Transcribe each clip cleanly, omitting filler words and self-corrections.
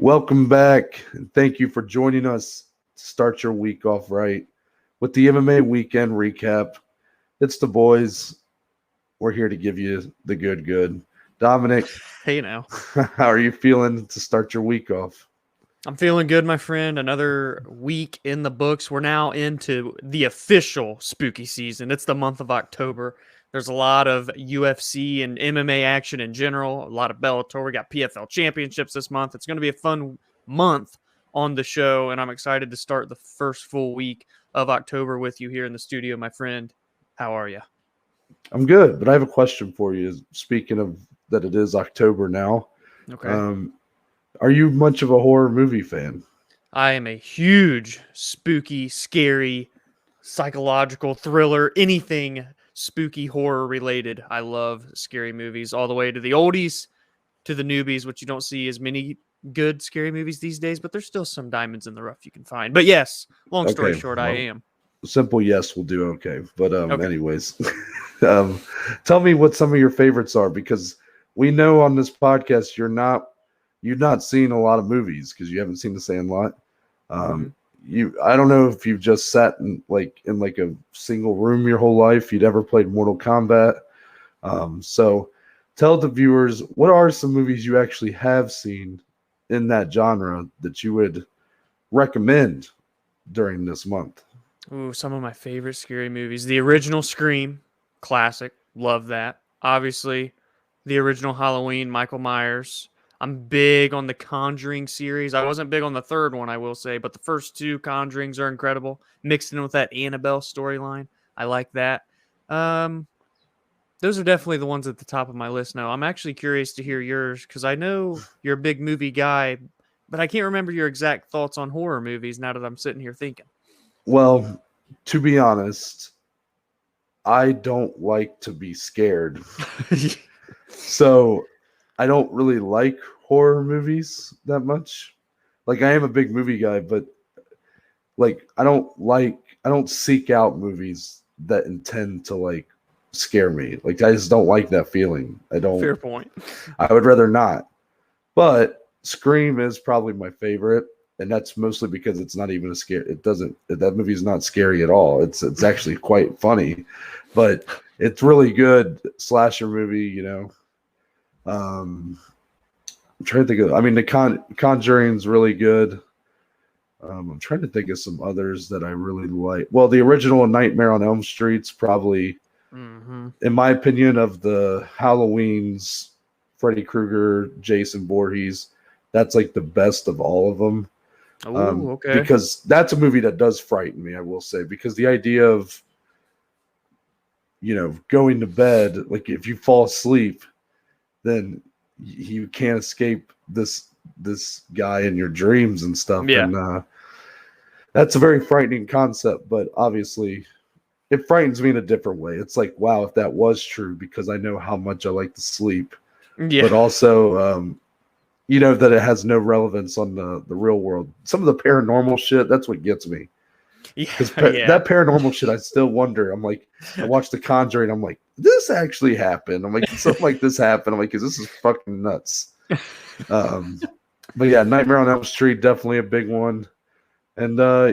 Welcome back, and thank you for joining us to start your week off right with the MMA Weekend Recap. It's the boys. We're here to give you the good. Dominic, hey now. how are you feeling to start your week off? I'm feeling good, my friend. Another week in the books. We're now into the official spooky season. It's the month of October. There's a lot of UFC and MMA action in general, a lot of Bellator. We got PFL championships this month. It's going to be a fun month on the show, and I'm excited to start the first full week of October with you here in the studio, my friend. How are you? I'm good, but I have a question for you. Speaking of that, it is October now. Okay. Are you much of a horror movie fan? I am a huge, spooky, scary, psychological thriller, anything spooky horror related. I love scary movies all the way to the oldies to the newbies, which you don't see as many good scary movies these days, but there's still some diamonds in the rough you can find. But yes, long story short, I am. Simple yes will do okay. But Okay. anyways, tell me what some of your favorites are, because we know on this podcast you've not seen a lot of movies because you haven't seen The Sandlot. I don't know if you've just sat in a single room your whole life. You'd ever played Mortal Kombat. So tell the viewers, what are some movies you actually have seen in that genre that you would recommend during this month? Ooh, some of my favorite scary movies. The original Scream, classic. Love that. Obviously, the original Halloween, Michael Myers. I'm big on the Conjuring series. I wasn't big on the third one, I will say, but the first two Conjurings are incredible. Mixed in with that Annabelle storyline. I like that. Those are definitely the ones at the top of my list now. I'm actually curious to hear yours because I know you're a big movie guy, but I can't remember your exact thoughts on horror movies now that I'm sitting here thinking. Well, to be honest, I don't like to be scared. So I don't really like horror movies that much. Like, I am a big movie guy, but I don't seek out movies that intend to scare me. I just don't like that feeling. Fair point. I would rather not. But Scream is probably my favorite, and that's mostly because it's not even that movie's not scary at all. It's actually quite funny, but it's really good slasher movie, I'm trying to think of. I mean, the Conjuring's really good. I'm trying to think of some others that I really like. Well, the original Nightmare on Elm Street's probably, in my opinion, of the Halloweens, Freddy Krueger, Jason Voorhees, that's like the best of all of them. Okay. Because that's a movie that does frighten me, I will say, because the idea of, going to bed, like if you fall asleep, then you can't escape this guy in your dreams and stuff. Yeah. And that's a very frightening concept, but obviously it frightens me in a different way. It's like, wow, if that was true, because I know how much I like to sleep. Yeah. But also, that it has no relevance on the real world. Some of the paranormal shit, that's what gets me. Because that paranormal shit, I still wonder. I'm like, I watched The Conjuring. I'm like, this actually happened. I'm like, something like this happened. I'm like, this is fucking nuts. But yeah, Nightmare on Elm Street, definitely a big one. And I'll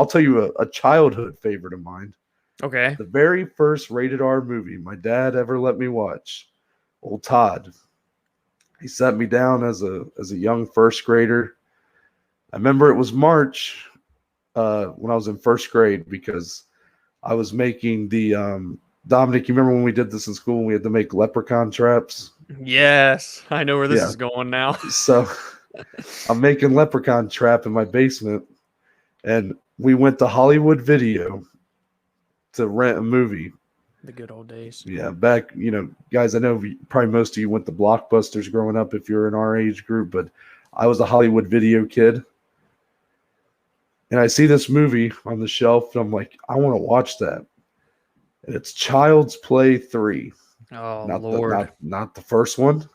tell you a childhood favorite of mine. Okay. The very first rated R movie my dad ever let me watch, Old Todd. He sat me down as a young first grader. I remember it was March when I was in first grade, because I was making the Dominic, you remember when we did this in school and we had to make leprechaun traps? Yes, I know where this is going now. So I'm making leprechaun trap in my basement, and we went to Hollywood Video to rent a movie. The good old days. Yeah, back, guys, I know probably most of you went to Blockbusters growing up if you're in our age group, but I was a Hollywood Video kid. And I see this movie on the shelf, and I'm like, I want to watch that. And it's Child's Play 3. Oh, Lord. Not the first one,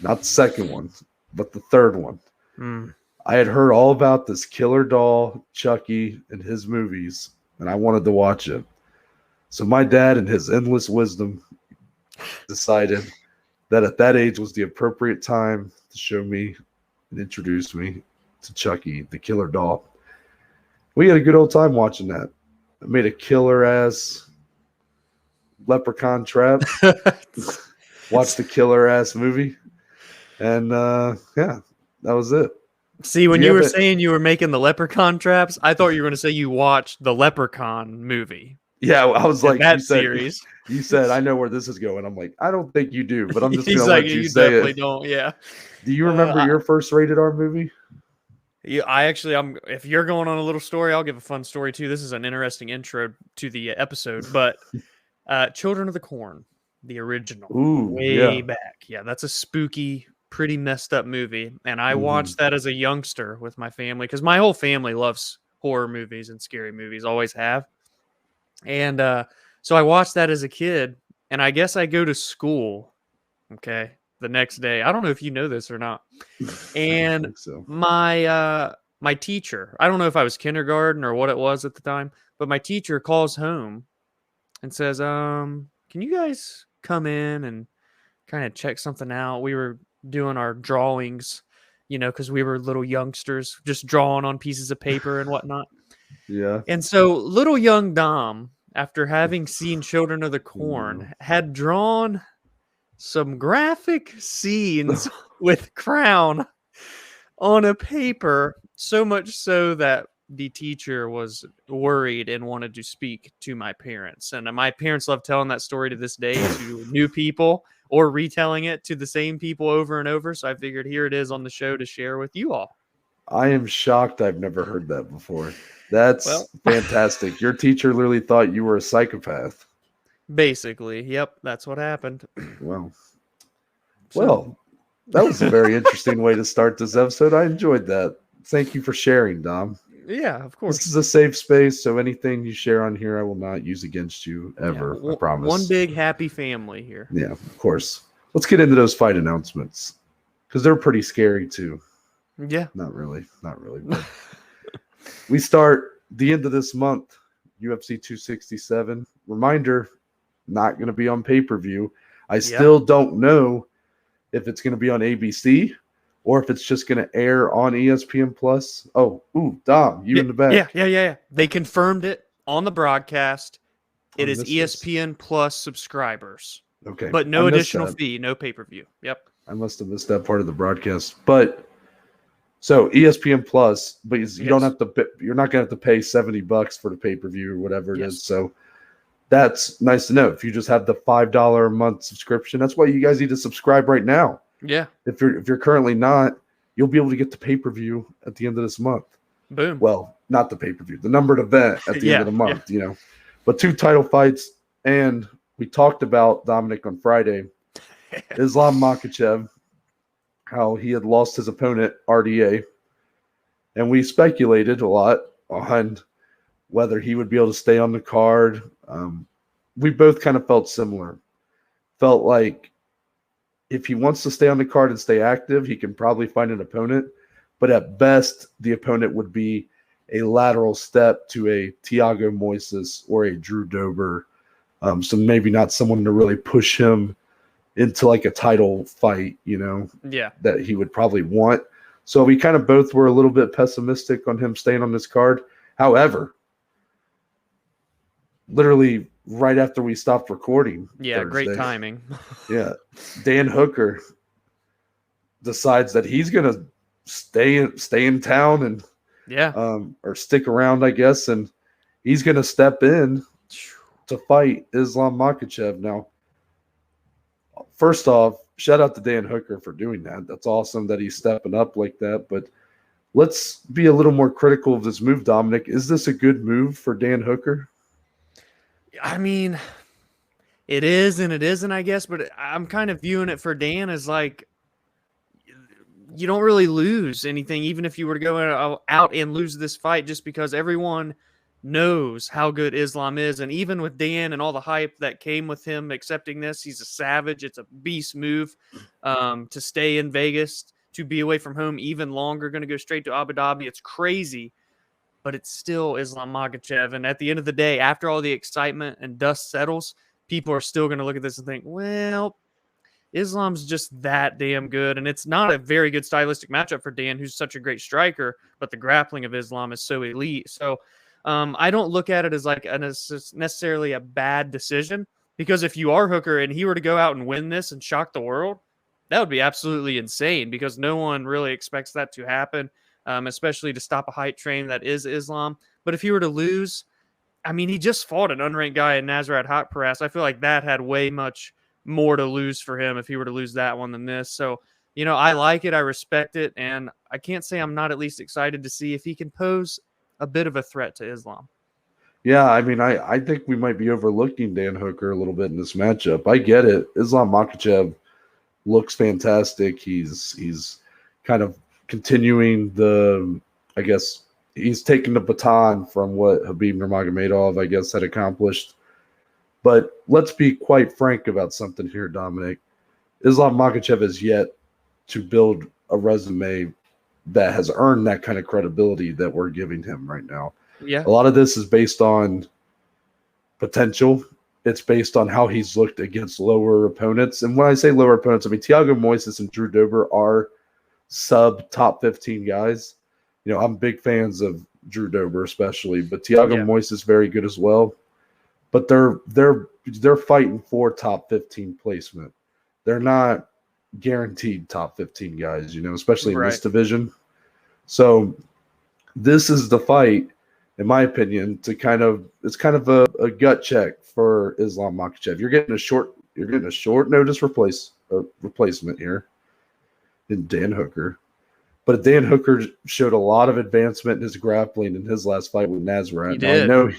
not the second one, but the third one. I had heard all about this killer doll, Chucky, and his movies, and I wanted to watch it. So my dad, in his endless wisdom, decided that at that age was the appropriate time to show me and introduce me to Chucky, the killer doll. We had a good old time watching that. I made a killer-ass leprechaun trap. Watched the killer-ass movie. And, yeah, that was it. See, when you were saying you were making the leprechaun traps, I thought you were going to say you watched the Leprechaun movie. Yeah, I was like, that series. You said, I know where this is going. I'm like, I don't think you do, but I'm just going to like, let you you say definitely it. don't, yeah. Do you remember your first rated R movie? Yeah, if you're going on a little story, I'll give a fun story too. This is an interesting intro to the episode, but Children of the Corn, the original, way back. Yeah, that's a spooky, pretty messed up movie. And I watched that as a youngster with my family because my whole family loves horror movies and scary movies, always have. And so I watched that as a kid, and I guess I go to school, okay, the next day. I don't know if you know this or not. And my teacher, I don't know if I was kindergarten or what it was at the time, but my teacher calls home and says, can you guys come in and kind of check something out? We were doing our drawings, because we were little youngsters, just drawing on pieces of paper and whatnot. Yeah. And so little young Dom, after having seen Children of the Corn, had drawn some graphic scenes with Crown on a paper, so much so that the teacher was worried and wanted to speak to my parents. And my parents love telling that story to this day to new people or retelling it to the same people over and over. So I figured here it is on the show to share with you all. I am shocked I've never heard that before. That's fantastic. Your teacher literally thought you were a psychopath. Basically, yep, that's what happened. Well, that was a very interesting way to start this episode. I enjoyed that. Thank you for sharing, Dom. Yeah, of course. This is a safe space, so anything you share on here, I will not use against you ever. I promise. One big happy family here. Yeah, of course. Let's get into those fight announcements because they're pretty scary too. Yeah. Not really. But we start the end of this month, UFC 267. Reminder, not going to be on pay-per-view. I still don't know if it's going to be on ABC or if it's just going to air on ESPN Plus. Oh, Dom, you in the back. Yeah. They confirmed it on the broadcast. It is ESPN Plus subscribers. Okay. But no additional fee, no pay-per-view. Yep. I must have missed that part of the broadcast. But so ESPN Plus, but you don't have to. You're not going to have to pay $70 for the pay-per-view or whatever it is. So that's nice to know. If you just have the $5 a month subscription, that's why you guys need to subscribe right now. Yeah. If you're currently not, you'll be able to get the pay-per-view at the end of this month. Boom. Well, not the pay-per-view, the numbered event at the end of the month. But 2 title fights, and we talked about Dominic on Friday. Islam Makhachev, how he had lost his opponent, RDA. And we speculated a lot on whether he would be able to stay on the card. We both kind of felt similar. Felt like if he wants to stay on the card and stay active, he can probably find an opponent. But at best, the opponent would be a lateral step to a Thiago Moises or a Drew Dober. So maybe not someone to really push him into like a title fight, that he would probably want. So we kind of both were a little bit pessimistic on him staying on this card. However, literally right after we stopped recording. Yeah, Thursday, great timing. Yeah. Dan Hooker decides that he's going to stay in town and or stick around, I guess, and he's going to step in to fight Islam Makhachev. Now, first off, shout out to Dan Hooker for doing that. That's awesome that he's stepping up like that. But let's be a little more critical of this move, Dominic. Is this a good move for Dan Hooker? I mean, it is and it isn't, I guess. But I'm kind of viewing it for Dan as like you don't really lose anything, even if you were to go out and lose this fight, just because everyone knows how good Islam is. And even with Dan and all the hype that came with him accepting this, he's a savage. It's a beast move to stay in Vegas, to be away from home even longer, going to go straight to Abu Dhabi. It's crazy, but it's still Islam Makhachev. And at the end of the day, after all the excitement and dust settles, people are still going to look at this and think, well, Islam's just that damn good, and it's not a very good stylistic matchup for Dan, who's such a great striker, but the grappling of Islam is so elite. So I don't look at it as like necessarily a bad decision, because if you are Hooker and he were to go out and win this and shock the world, that would be absolutely insane, because no one really expects that to happen, especially to stop a hype train that is Islam. But if he were to lose, I mean, he just fought an unranked guy in Nasrat Haqparast. I feel like that had way much more to lose for him if he were to lose that one than this. So, I like it. I respect it. And I can't say I'm not at least excited to see if he can pose a bit of a threat to Islam. Yeah, I mean, I think we might be overlooking Dan Hooker a little bit in this matchup. I get it. Islam Makhachev looks fantastic. He's kind of continuing I guess he's taking the baton from what Khabib Nurmagomedov, I guess, had accomplished. But let's be quite frank about something here, Dominic. Islam Makhachev has yet to build a resume that has earned that kind of credibility that we're giving him right now. Yeah. A lot of this is based on potential. It's based on how he's looked against lower opponents. And when I say lower opponents, I mean Thiago Moises and Drew Dober are sub top 15 guys. I'm big fans of Drew Dober especially, but Thiago Moises is very good as well. But they're fighting for top 15 placement. They're not guaranteed top 15 guys, especially in this division. So this is the fight, in my opinion, it's kind of a gut check for Islam Makhachev. You're getting a short notice replacement here in Dan Hooker. But Dan Hooker showed a lot of advancement in his grappling in his last fight with Nasrat. He did.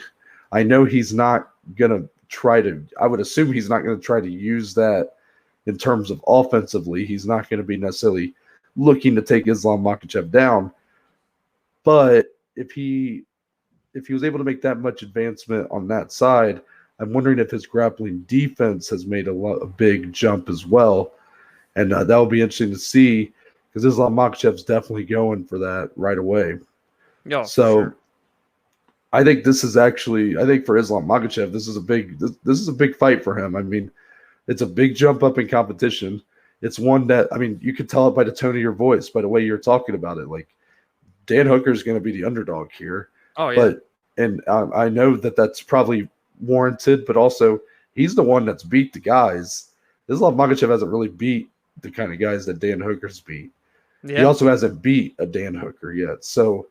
I know he's not gonna try to. I would assume he's not going to try to use that in terms of offensively. He's not going to be necessarily looking to take Islam Makhachev down. But if he was able to make that much advancement on that side, I'm wondering if his grappling defense has made a big jump as well. And that will be interesting to see, because Islam Makhachev's definitely going for that right away. Yeah, so sure. I think for Islam Makhachev, this is a big fight for him. I mean, it's a big jump up in competition. It's one that, I mean, you could tell it by the tone of your voice, by the way you're talking about it. Like, Dan Hooker is going to be the underdog here. Oh, yeah. I know that that's probably warranted, but also he's the one that's beat the guys. Islam Makhachev hasn't really beat the kind of guys that Dan Hooker's beat. Yeah. He also hasn't beat a Dan Hooker yet. So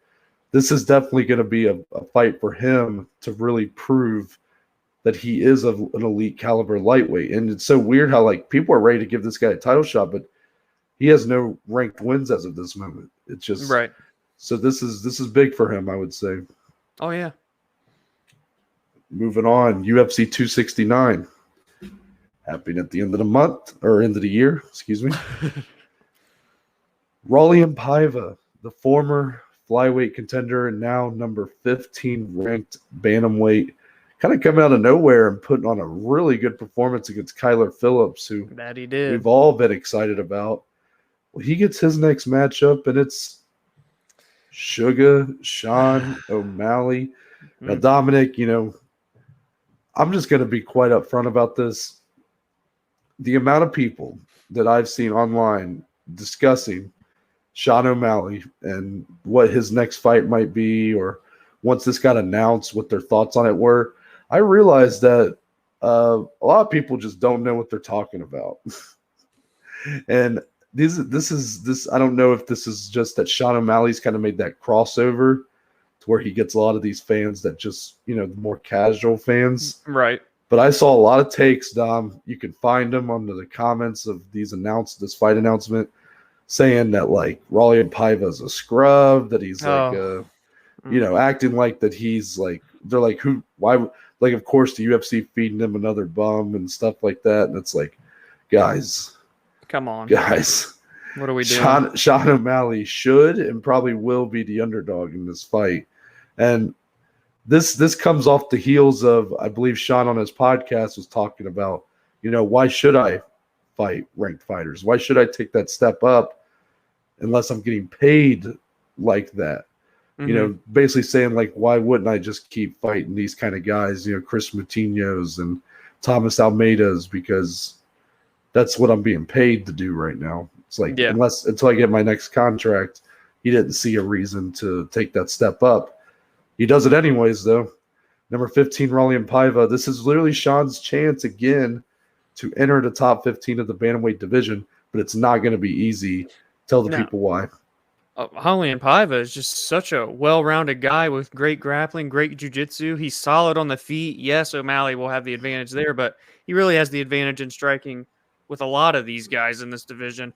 this is definitely going to be a fight for him to really prove that he is an elite caliber lightweight. And it's so weird how, like, people are ready to give this guy a title shot, but he has no ranked wins as of this moment. It's just right. So this is big for him, I would say. Oh, yeah. Moving on, UFC 269. Happening at the end of the month, or end of the year, excuse me. Raulian Paiva, the former flyweight contender and now number 15 ranked bantamweight, kind of coming out of nowhere and putting on a really good performance against Kyler Phillips, who that he did. We've all been excited about. Well, he gets his next matchup, and it's Sean O'Malley. Now, Dominic, I'm just going to be quite upfront about this. The amount of people that I've seen online discussing Sean O'Malley and what his next fight might be, or once this got announced, what their thoughts on it were, I realized that a lot of people just don't know what they're talking about. And this I don't know if this is just that Sean O'Malley's kind of made that crossover to where he gets a lot of these fans that just, the more casual fans. Right. But I saw a lot of takes, Dom. You can find them under the comments of this fight announcement, saying that, like, Raulian Paiva is a scrub, that he's acting like that he's like, they're like, why, like, of course the UFC feeding him another bum and stuff like that. And it's like, guys, come on, guys, what are we doing? Sean O'Malley should and probably will be the underdog in this fight. And this comes off the heels of, I believe Sean on his podcast was talking about, why should I fight ranked fighters? Why should I take that step up unless I'm getting paid like that? Mm-hmm. Basically saying, like, why wouldn't I just keep fighting these kind of guys, Chris Moutinho's and Thomas Almeida's, because that's what I'm being paid to do right now. It's like, Yeah. until I get my next contract, he didn't see a reason to take that step up. He does it anyways, though. Number 15, Raulian Paiva. This is literally Sean's chance again to enter the top 15 of the bantamweight division, but it's not going to be easy. Tell the people why. Holland and Paiva is just such a well-rounded guy with great grappling, great jiu-jitsu. He's solid on the feet. Yes, O'Malley will have the advantage there, but he really has the advantage in striking with a lot of these guys in this division.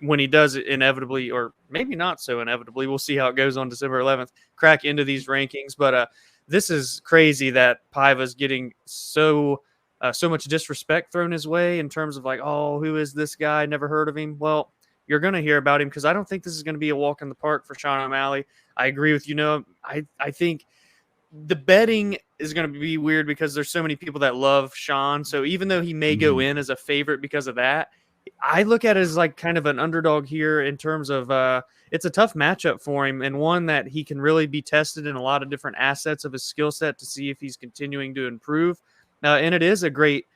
When he does it inevitably, or maybe not so inevitably, we'll see how it goes on December 11th, crack into these rankings. But this is crazy that Paiva's getting so much disrespect thrown his way in terms of like, oh, who is this guy? Never heard of him. Well, you're going to hear about him because I don't think this is going to be a walk in the park for Sean O'Malley. I agree with you, Noah. I think the betting is going to be weird because there's so many people that love Sean. So even though he may go in as a favorite because of that, I look at it as like kind of an underdog here in terms of it's a tough matchup for him and one that he can really be tested in a lot of different assets of his skill set to see if he's continuing to improve. And it is a great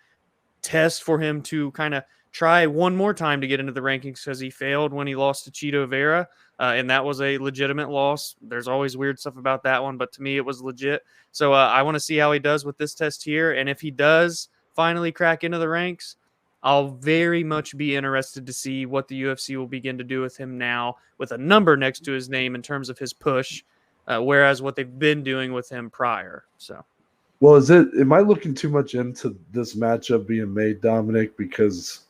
test for him to kind of try one more time to get into the rankings because he failed when he lost to Chito Vera, and that was a legitimate loss. There's always weird stuff about that one, but to me it was legit. So I want to see how he does with this test here, and if he does finally crack into the ranks, I'll very much be interested to see what the UFC will begin to do with him now with a number next to his name in terms of his push, whereas what they've been doing with him prior. So. Well, am I looking too much into this matchup being made, Dominic? Because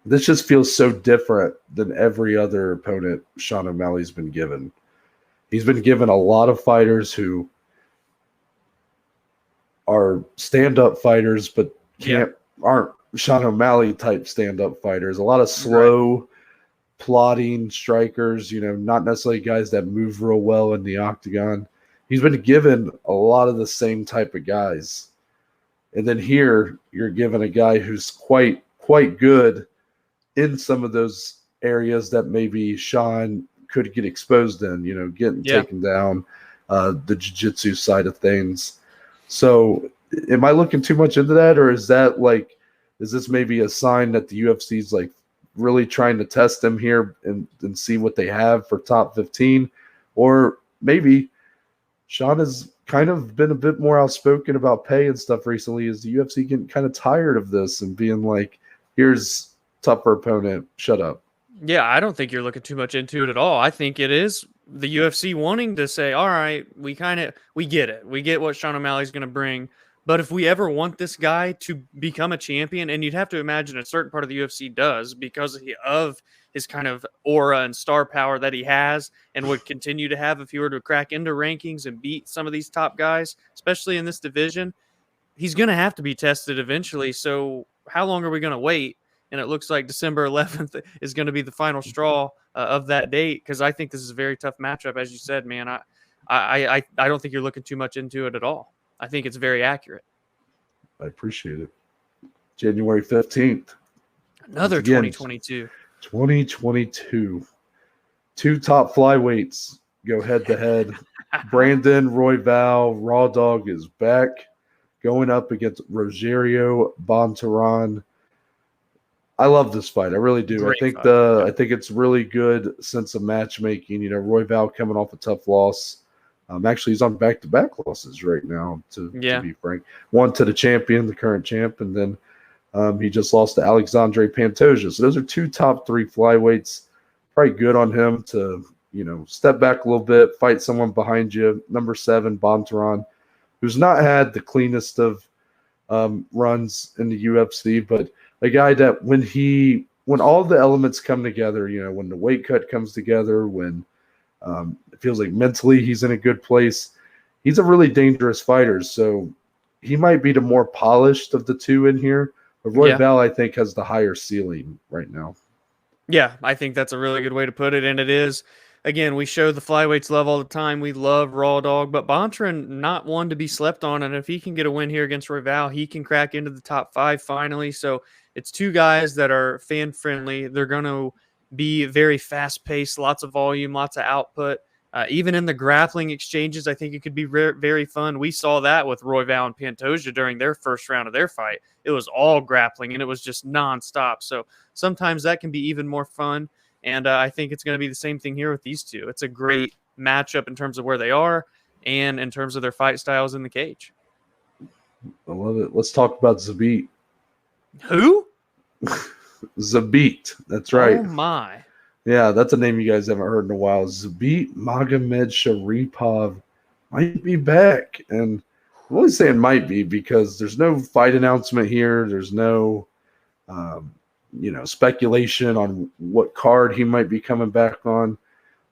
this just feels so different than every other opponent Sean O'Malley's been given. He's been given a lot of fighters who are stand-up fighters, but aren't Sean O'Malley type stand-up fighters. A lot of slow, plodding strikers, not necessarily guys that move real well in the octagon. He's been given a lot of the same type of guys. And then here you're given a guy who's quite good in some of those areas that maybe Sean could get exposed in, getting taken down, the jiu-jitsu side of things. So am I looking too much into that, or is this maybe a sign that the UFC's like really trying to test him here and see what they have for top 15? Or maybe Sean has kind of been a bit more outspoken about pay and stuff recently. Is the UFC getting kind of tired of this and being like, here's tougher opponent, shut up? Yeah, I don't think you're looking too much into it at all. I think it is the UFC wanting to say, all right, we get it. We get what Sean O'Malley's going to bring. But if we ever want this guy to become a champion, and you'd have to imagine a certain part of the UFC does because of his kind of aura and star power that he has and would continue to have if he were to crack into rankings and beat some of these top guys, especially in this division, he's going to have to be tested eventually. So how long are we going to wait? And it looks like December 11th is going to be the final straw of that date because I think this is a very tough matchup. As you said, man, I don't think you're looking too much into it at all. I think it's very accurate. I appreciate it. January 15th. Another 2022. 2022. Two top flyweights go head-to-head. Brandon Royval, Raw Dog, is back going up against Rogerio Bontorin. I love this fight. I really do. Great I think fight. I think it's really good sense of matchmaking. Royval coming off a tough loss. Actually, he's on back-to-back losses right now, to be frank. One to the champion, the current champ, and then he just lost to Alexandre Pantoja. So those are two top three flyweights. Probably good on him to, step back a little bit, fight someone behind you. Number 7, Bontorin, who's not had the cleanest of runs in the UFC, but a guy that when all the elements come together, when the weight cut comes together, when it feels like mentally he's in a good place, he's a really dangerous fighter. So he might be the more polished of the two in here. But Royval, I think, has the higher ceiling right now. Yeah, I think that's a really good way to put it. And it is, again, we show the flyweights love all the time. We love Raw Dog, but Bontorin, not one to be slept on. And if he can get a win here against Royval, he can crack into the top 5 finally. So it's two guys that are fan-friendly. They're going to be very fast-paced, lots of volume, lots of output. Even in the grappling exchanges, I think it could be very fun. We saw that with Royval and Pantoja during their first round of their fight. It was all grappling, and it was just nonstop. So sometimes that can be even more fun. And I think it's going to be the same thing here with these two. It's a great matchup in terms of where they are and in terms of their fight styles in the cage. I love it. Let's talk about Zabit. Who? Zabit. That's right. Oh, my. Yeah, that's a name you guys haven't heard in a while. Zabit Magomedsharipov might be back. And I'm only saying might be because there's no fight announcement here. There's no, speculation on what card he might be coming back on.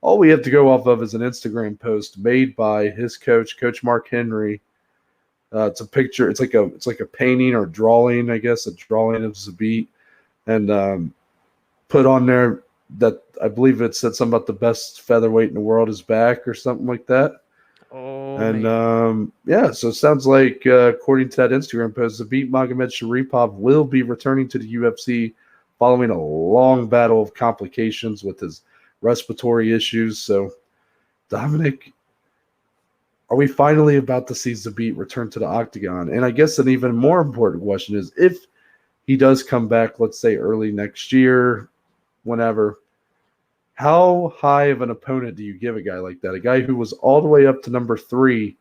All we have to go off of is an Instagram post made by his coach, Coach Mark Henry. It's a picture. It's like a painting or drawing, I guess, a drawing of Zabit, and put on there that I believe it said something about the best featherweight in the world is back or something like that. Oh, and so it sounds like according to that Instagram post, Zabit Magomedsharipov will be returning to the UFC following a long battle of complications with his respiratory issues. So, Dominic, are we finally about to see Zabit return to the octagon? And I guess an even more important question is if he does come back, let's say early next year, whenever, how high of an opponent do you give a guy like that? A guy who was all the way up to number 3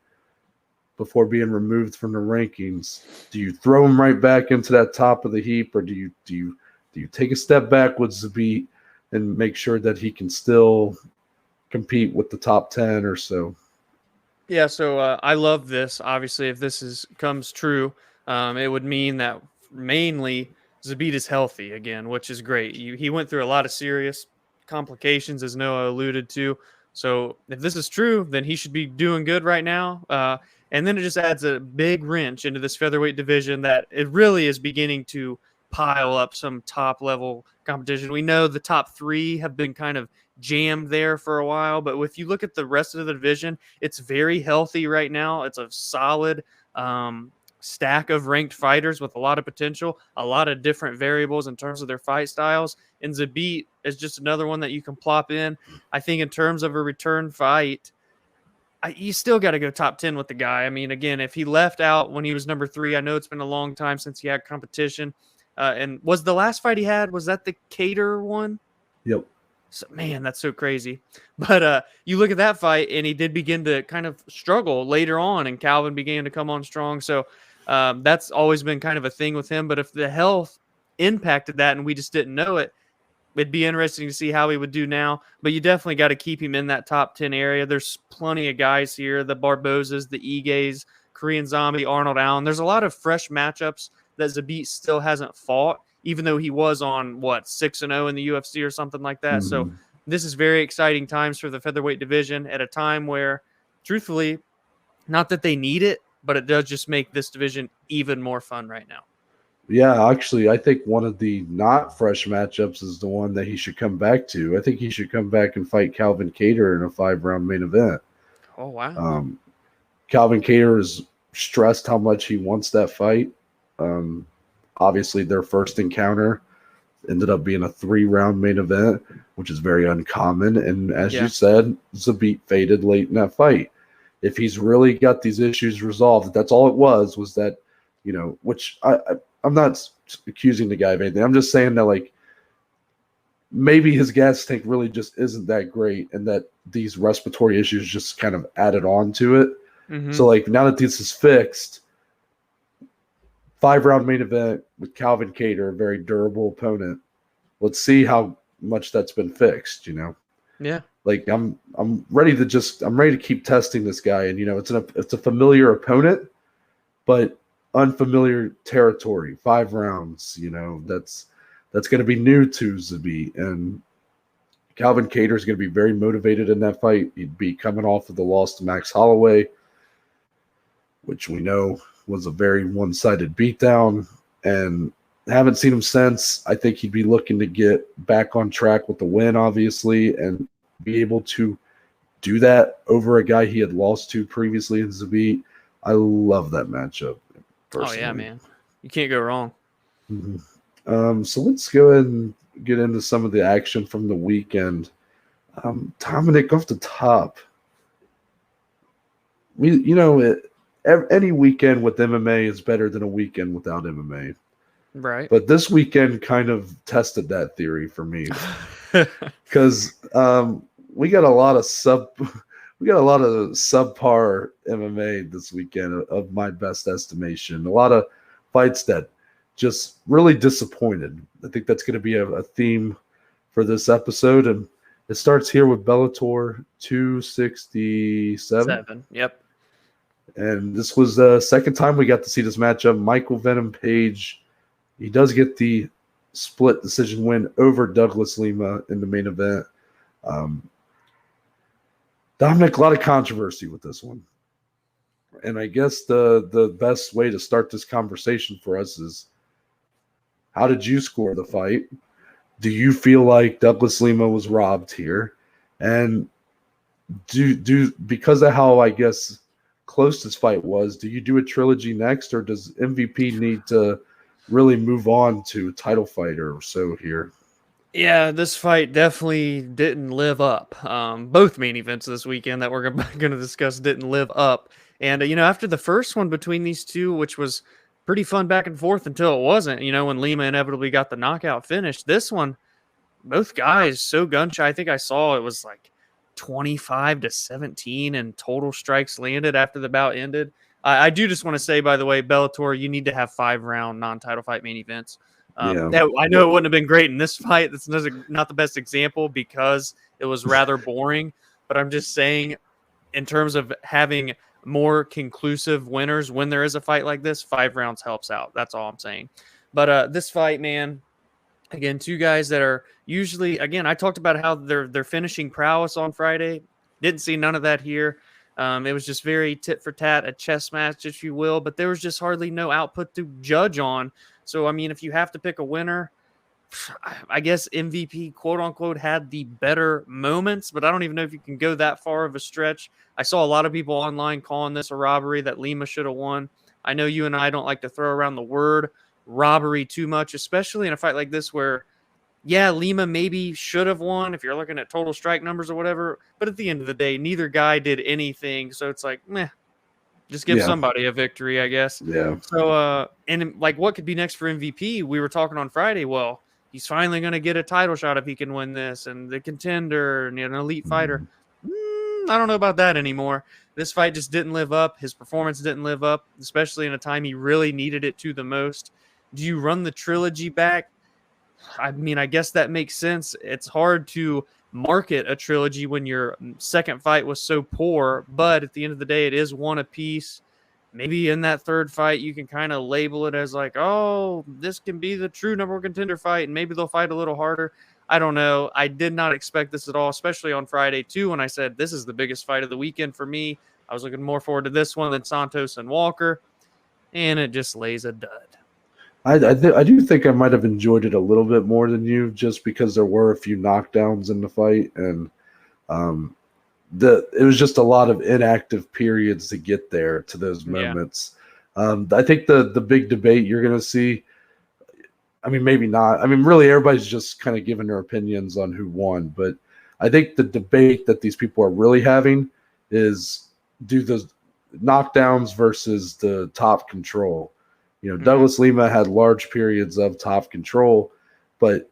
before being removed from the rankings. Do you throw him right back into that top of the heap, or do you take a step back with Zabit and make sure that he can still compete with the top 10 or so? Yeah, so I love this. Obviously, if this comes true, it would mean that mainly Zabit is healthy again, which is great. He went through a lot of serious complications, as Noah alluded to. So if this is true, then he should be doing good right now. And then it just adds a big wrench into this featherweight division that it really is beginning to pile up some top-level competition. We know the top 3 have been kind of jammed there for a while, but if you look at the rest of the division, it's very healthy right now. It's a solid stack of ranked fighters with a lot of potential, a lot of different variables in terms of their fight styles. And Zabit is just another one that you can plop in. I think in terms of a return fight, you still got to go top 10 with the guy. I mean, again, if he left out when he was number 3, I know it's been a long time since he had competition. And was the last fight he had, was that the Cater one? Yep. So, man, that's so crazy. But you look at that fight, and he did begin to kind of struggle later on, and Calvin began to come on strong. So that's always been kind of a thing with him. But if the health impacted that and we just didn't know it, it'd be interesting to see how he would do now. But you definitely got to keep him in that top 10 area. There's plenty of guys here, the Barbozas, the Iges, Korean Zombie, Arnold Allen. There's a lot of fresh matchups that Zabit still hasn't fought, even though he was on, 6-0 in the UFC or something like that. Mm-hmm. So this is very exciting times for the featherweight division at a time where, truthfully, not that they need it, but it does just make this division even more fun right now. Yeah, actually, I think one of the not fresh matchups is the one that he should come back to. I think he should come back and fight Calvin Kattar in a 5-round main event. Oh, wow. Calvin Kattar is stressed how much he wants that fight. Obviously, their first encounter ended up being a 3-round main event, which is very uncommon. And as you said, Zabit faded late in that fight. If he's really got these issues resolved, that's all it was that, which I'm not accusing the guy of anything. I'm just saying that, maybe his gas tank really just isn't that great, and that these respiratory issues just kind of added on to it. Mm-hmm. So, now that this is fixed, 5-round main event with Calvin Kattar, a very durable opponent. Let's see how much that's been fixed, Yeah. I'm ready to keep testing this guy, and it's a familiar opponent, but unfamiliar territory. 5 rounds, that's going to be new to Zabit, and Calvin Kattar is going to be very motivated in that fight. He'd be coming off of the loss to Max Holloway, which we know was a very one-sided beatdown, and haven't seen him since. I think he'd be looking to get back on track with the win, obviously, and be able to do that over a guy he had lost to previously in Zabit. I love that matchup. Personally. Oh, yeah, man. You can't go wrong. Mm-hmm. So let's go ahead and get into some of the action from the weekend. Dominic, off the top, any weekend with MMA is better than a weekend without MMA. Right. But this weekend kind of tested that theory for me because we got a lot of subpar MMA this weekend of my best estimation. A lot of fights that just really disappointed. I think that's going to be a theme for this episode, and it starts here with Bellator 267. Yep. And this was the second time we got to see this matchup. Michael Venum Page, he does get the split decision win over Douglas Lima in the main event. Dominic, a lot of controversy with this one. And I guess the best way to start this conversation for us is, how did you score the fight? Do you feel like Douglas Lima was robbed here? And do because of how, I guess, close this fight was, do you do a trilogy next, or does MVP need to really move on to a title fight or so here? Yeah, this fight definitely didn't live up. Both main events this weekend that we're going to discuss didn't live up. And, after the first one between these two, which was pretty fun back and forth until it wasn't, when Lima inevitably got the knockout finish, this one, both guys so gun shy. I think I saw it was like 25-17 and total strikes landed after the bout ended. I do just want to say, by the way, Bellator, you need to have 5-round non-title fight main events. I know it wouldn't have been great in this fight. That's not the best example because it was rather boring. But I'm just saying, in terms of having more conclusive winners when there is a fight like this, 5 rounds helps out. That's all I'm saying. But this fight, man, again, two guys that are usually, again, I talked about how they're finishing prowess on Friday. Didn't see none of that here. It was just very tit for tat, a chess match, if you will, but there was just hardly no output to judge on. So, I mean, if you have to pick a winner, I guess MVP, quote unquote, had the better moments, but I don't even know if you can go that far of a stretch. I saw a lot of people online calling this a robbery, that Lima should have won. I know you and I don't like to throw around the word robbery too much, especially in a fight like this where, yeah, Lima maybe should have won if you're looking at total strike numbers or whatever. But at the end of the day, neither guy did anything. So it's like, meh, just give somebody a victory, I guess. Yeah. So, and like, what could be next for MVP? We were talking on Friday. Well, he's finally going to get a title shot if he can win this, and the contender and an elite fighter. I don't know about that anymore. This fight just didn't live up. His performance didn't live up, especially in a time he really needed it to the most. Do you run the trilogy back? I mean, I guess that makes sense. It's hard to market a trilogy when your second fight was so poor, but at the end of the day, it is one apiece. Maybe in that third fight, you can kind of label it as like, oh, this can be the true number one contender fight, and maybe they'll fight a little harder. I don't know. I did not expect this at all, especially on Friday, too, when I said this is the biggest fight of the weekend for me. I was looking more forward to this one than Santos and Walker, and it just lays a dud. I do think I might have enjoyed it a little bit more than you, just because there were a few knockdowns in the fight, and it was just a lot of inactive periods to get there to those moments. I think the big debate you're going to see, I mean, maybe not. I mean, really, everybody's just kind of giving their opinions on who won, but I think the debate that these people are really having is, do the knockdowns versus the top control. Douglas Lima had large periods of top control, but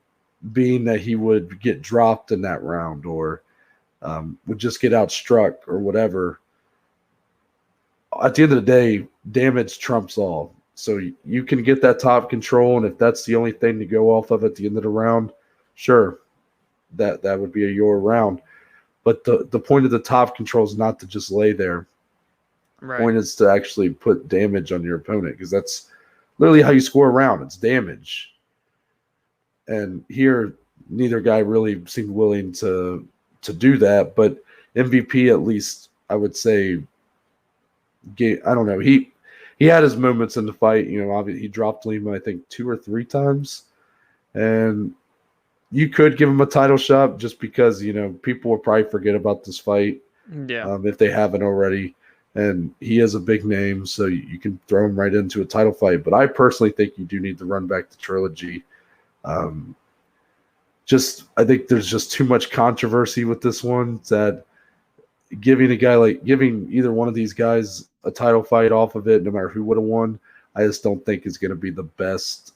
being that he would get dropped in that round or would just get outstruck or whatever, at the end of the day, damage trumps all. So you can get that top control, and if that's the only thing to go off of at the end of the round, sure, that would be your round. But the point of the top control is not to just lay there. Right. The point is to actually put damage on your opponent, because that's literally how you score a round. It's damage. And here, neither guy really seemed willing to do that. But MVP, at least, I would say, I don't know. He had his moments in the fight. Obviously, he dropped Lima, I think, 2 or 3 times. And you could give him a title shot just because, people will probably forget about this fight if they haven't already. And he has a big name, so you can throw him right into a title fight. But I personally think you do need to run back the trilogy. I think there's just too much controversy with this one that, giving either one of these guys a title fight off of it, no matter who would have won, I just don't think is going to be the best,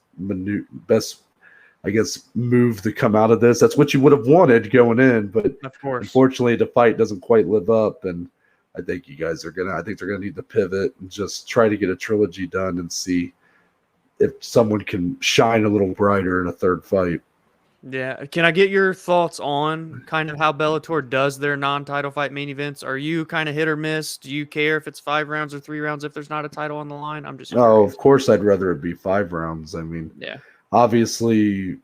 I guess, move to come out of this. That's what you would have wanted going in, but of course, unfortunately, the fight doesn't quite live up. And I think you guys I think they're gonna need to pivot and just try to get a trilogy done and see if someone can shine a little brighter in a third fight. Yeah. Can I get your thoughts on kind of how Bellator does their non-title fight main events? Are you kind of hit or miss? Do you care if it's 5 rounds or 3 rounds if there's not a title on the line? I'm just curious. Oh, of course, I'd rather it be 5 rounds. I mean, yeah. Obviously,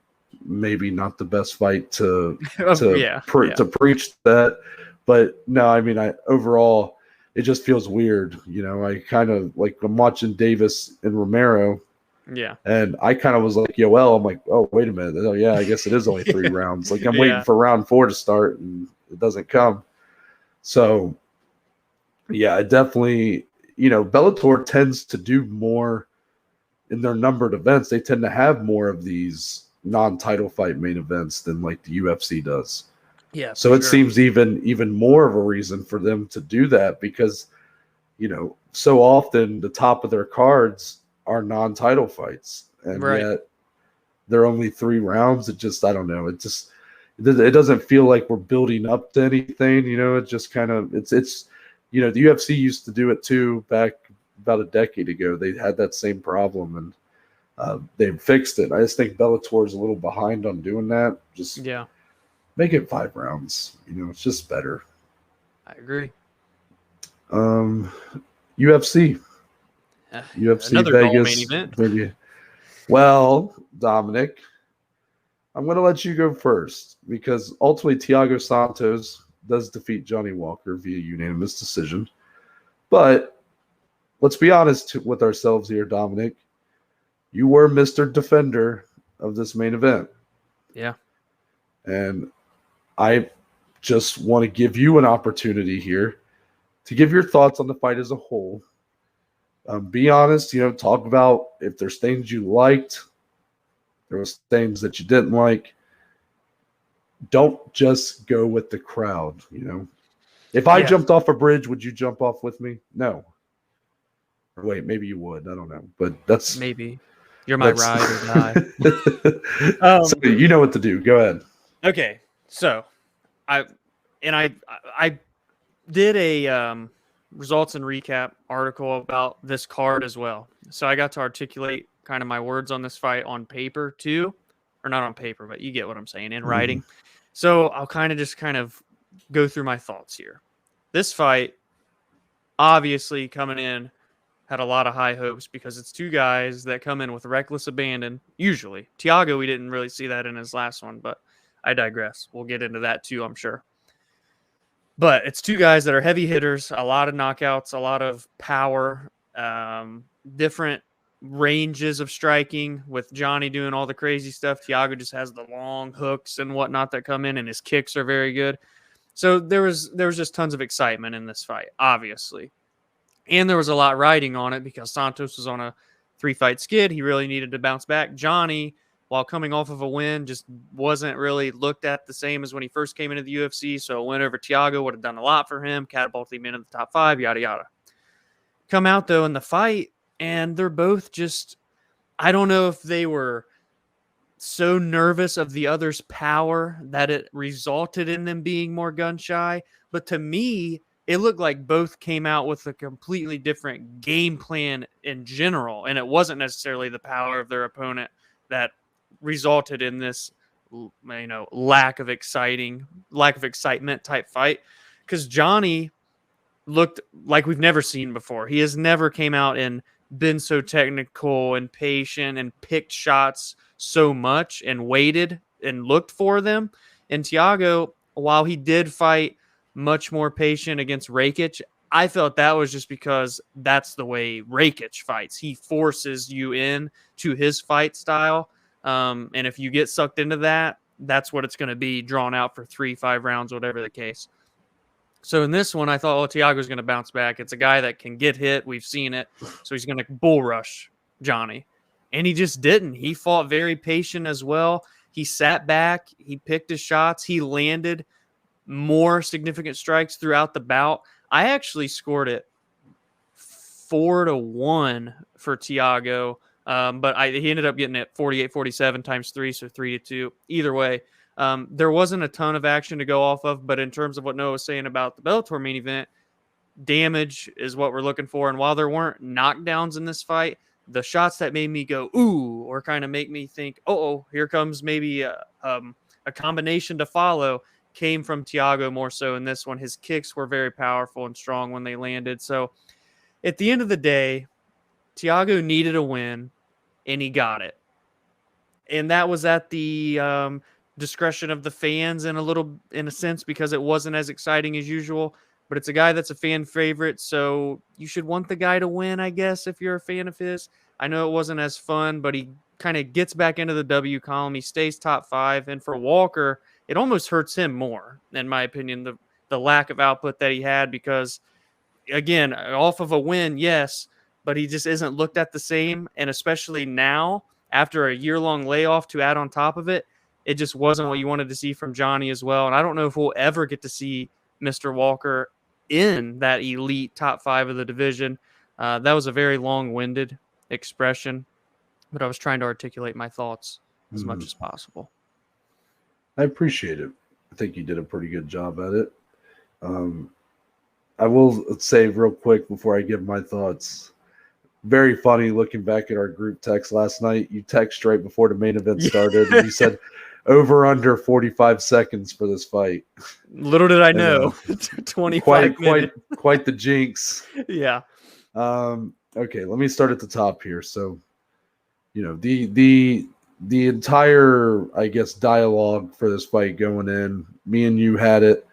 maybe not the best fight to preach that, but no, I mean, overall, it just feels weird. I kind of like I'm watching Davis and Romero. Yeah. And I kind of was like, Yoel, I'm like, oh, wait a minute. Oh, yeah, I guess it is only 3 rounds. Like, I'm waiting for round 4 to start, and it doesn't come. So, yeah, it definitely, Bellator tends to do more in their numbered events. They tend to have more of these non-title fight main events than, like, the UFC does. Yeah. So it seems even more of a reason for them to do that because, so often the top of their cards are non-title fights, and yet they're only 3 rounds. It just, I don't know. It doesn't feel like we're building up to anything. It just kind of, it's the UFC used to do it too back about a decade ago. They had that same problem, and they fixed it. I just think Bellator is a little behind on doing that. Just make it 5 rounds. It's just better. I agree. UFC Another Vegas main event. Maybe. Well, Dominic, I'm going to let you go first because ultimately Thiago Santos does defeat Johnny Walker via unanimous decision. But let's be honest with ourselves here, Dominic. You were Mr. Defender of this main event. Yeah. And I just want to give you an opportunity here to give your thoughts on the fight as a whole. Be honest, talk about if there's things you liked, there was things that you didn't like. Don't just go with the crowd, If I jumped off a bridge, would you jump off with me? No. Or wait, maybe you would. I don't know. But that's... Maybe. You're my ride or die. So you know what to do. Go ahead. Okay. So, I did a... results and recap article about this card as well. So I got to articulate kind of my words on this fight on paper too, or not on paper, but you get what I'm saying, in writing. So I'll kind of go through my thoughts here. This fight, obviously coming in, had a lot of high hopes because it's 2 guys that come in with reckless abandon. Usually. Thiago, we didn't really see that in his last one, but I digress. We'll get into that too, I'm sure. But it's 2 guys that are heavy hitters, a lot of knockouts, a lot of power, different ranges of striking, with Johnny doing all the crazy stuff. Thiago just has the long hooks and whatnot that come in, and his kicks are very good. So there was just tons of excitement in this fight, obviously. And there was a lot riding on it because Santos was on a 3-fight skid. He really needed to bounce back. Johnny, while coming off of a win, just wasn't really looked at the same as when he first came into the UFC. So a win over Thiago would have done a lot for him, catapulted him into the top 5, yada, yada. Come out, though, in the fight, and they're both just, I don't know if they were so nervous of the other's power that it resulted in them being more gun shy. But to me, it looked like both came out with a completely different game plan in general. And it wasn't necessarily the power of their opponent that resulted in this, lack of excitement type fight, because Johnny looked like we've never seen before. He has never came out and been so technical and patient and picked shots so much and waited and looked for them. And Thiago, while he did fight much more patient against Rakic, I felt that was just because that's the way Rakic fights. He forces you in to his fight style. And if you get sucked into that, that's what it's going to be, drawn out for 3-5 rounds, whatever the case. So in this one, I thought, Thiago's going to bounce back. It's a guy that can get hit. We've seen it. So he's going to bull rush Johnny. And he just didn't. He fought very patient as well. He sat back. He picked his shots. He landed more significant strikes throughout the bout. I actually scored it 4-1 for Thiago. But he ended up getting it 48-47 times 3, so 3-2. Either way, there wasn't a ton of action to go off of, but in terms of what Noah was saying about the Bellator main event, damage is what we're looking for. And while there weren't knockdowns in this fight, the shots that made me go, ooh, or kind of make me think, oh, here comes maybe a combination to follow, came from Thiago more so in this one. His kicks were very powerful and strong when they landed. So at the end of the day, Thiago needed a win, and he got it. And that was at the discretion of the fans in a sense, because it wasn't as exciting as usual. But it's a guy that's a fan favorite, so you should want the guy to win, I guess, if you're a fan of his. I know it wasn't as fun, but he kind of gets back into the W column. He stays top 5. And for Walker, it almost hurts him more, in my opinion, the lack of output that he had, because, again, off of a win, yes, but he just isn't looked at the same. And especially now, after a year-long layoff to add on top of it, it just wasn't what you wanted to see from Johnny as well. And I don't know if we'll ever get to see Mr. Walker in that elite top 5 of the division. That was a very long-winded expression, but I was trying to articulate my thoughts as much as possible. I appreciate it. I think you did a pretty good job at it. I will say real quick before I give my thoughts, very funny looking back at our group text last night. You text right before the main event started, and you said over under 45 seconds for this fight. Little did I know. 25 minutes. Quite the jinx. Yeah. Okay, let me start at the top here. So, the entire, I guess, dialogue for this fight going in, me and you had it,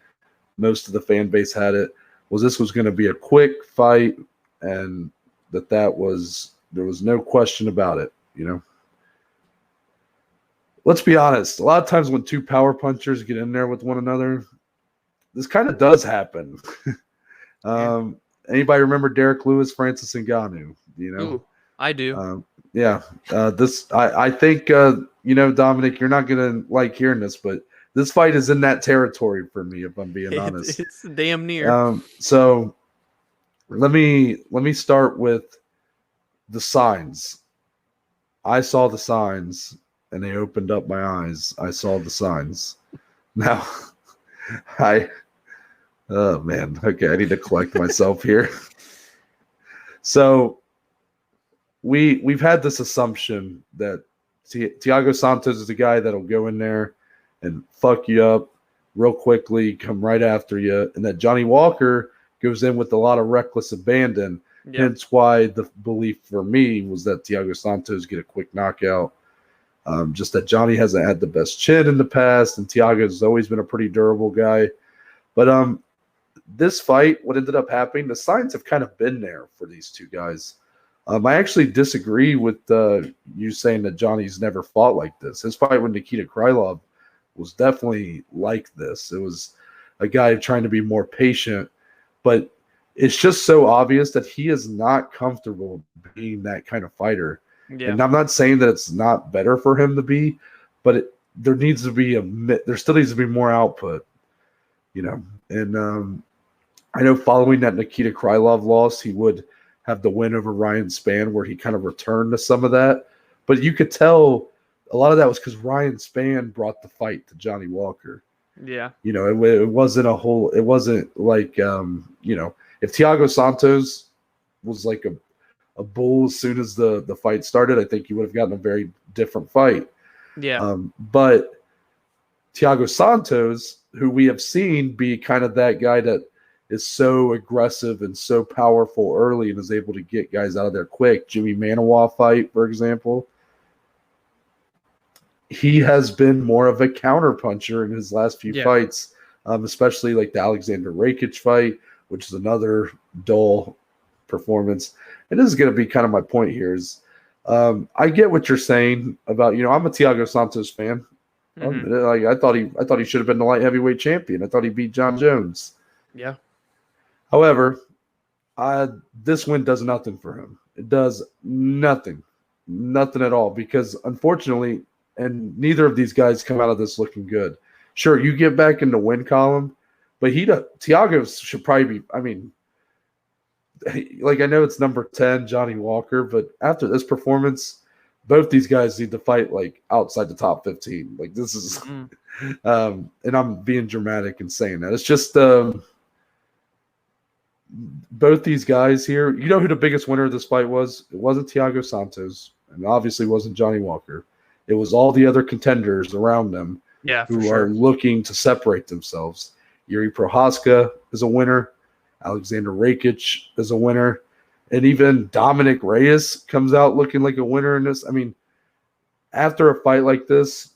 most of the fan base had it, was this was going to be a quick fight, and there was no question about it, Let's be honest. A lot of times when two power punchers get in there with one another, this kind of does happen. Anybody remember Derek Lewis, Francis Ngannou? Ooh, I do. I think, Dominic, you're not going to like hearing this, but this fight is in that territory for me, if I'm being honest. It's damn near. So let me start with the signs. I saw the signs, and they opened up my eyes. I saw the signs. Now, oh man, okay, I need to collect myself here. So we've had this assumption that Thiago Santos is the guy that'll go in there and fuck you up real quickly, come right after you, and that Johnny Walker goes in with a lot of reckless abandon. Yep. Hence why the belief for me was that Thiago Santos get a quick knockout. Just that Johnny hasn't had the best chin in the past, and Thiago's always been a pretty durable guy. But this fight, what ended up happening, the signs have kind of been there for these two guys. I actually disagree with you saying that Johnny's never fought like this. His fight with Nikita Krylov was definitely like this. It was a guy trying to be more patient, but it's just so obvious that he is not comfortable being that kind of fighter. Yeah. And I'm not saying that it's not better for him to be, but there still needs to be more output, And I know following that Nikita Krylov loss, he would have the win over Ryan Spann where he kind of returned to some of that. But you could tell a lot of that was because Ryan Spann brought the fight to Johnny Walker. Yeah. It wasn't like, if Thiago Santos was like a bull as soon as the fight started, I think you would have gotten a very different fight. Yeah. But Thiago Santos, who we have seen be kind of that guy that is so aggressive and so powerful early and is able to get guys out of there quick. Jimmy Manawa fight, for example. He has been more of a counterpuncher in his last few fights, especially like the Alexander Rakic fight, which is another dull performance. And this is going to be kind of my point here is I get what you're saying about, I'm a Thiago Santos fan. Mm-hmm. I thought he should have been the light heavyweight champion. I thought he beat John Jones. Yeah. However, this win does nothing for him. It does nothing at all, because unfortunately, and neither of these guys come out of this looking good. Sure, you get back in the win column, But Thiago should probably be. I mean, like I know it's number 10, Johnny Walker, but after this performance, both these guys need to fight like outside the top 15. Like this is, and I'm being dramatic and saying that. It's just both these guys here. You know who the biggest winner of this fight was? It wasn't Thiago Santos, and obviously wasn't Johnny Walker. It was all the other contenders around them who are looking to separate themselves. Yuri Prohaska is a winner. Alexander Rakic is a winner. And even Dominic Reyes comes out looking like a winner in this. I mean, after a fight like this,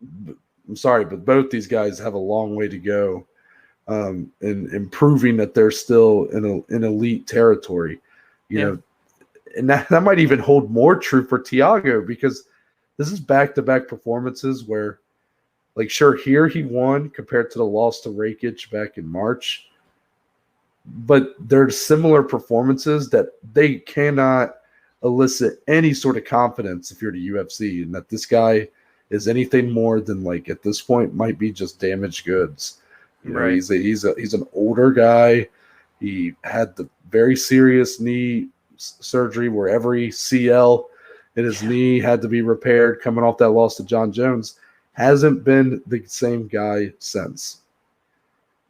I'm sorry, but both these guys have a long way to go in proving that they're still in elite territory. You know, and that might even hold more true for Thiago, because this is back-to-back performances where, like, sure, here he won compared to the loss to Rakic back in March. But they're similar performances that they cannot elicit any sort of confidence if you're the UFC, and that this guy is anything more than, like, at this point might be just damaged goods. You know, he's an older guy. He had the very serious knee surgery where every CL in his knee had to be repaired coming off that loss to John Jones. Hasn't been the same guy since.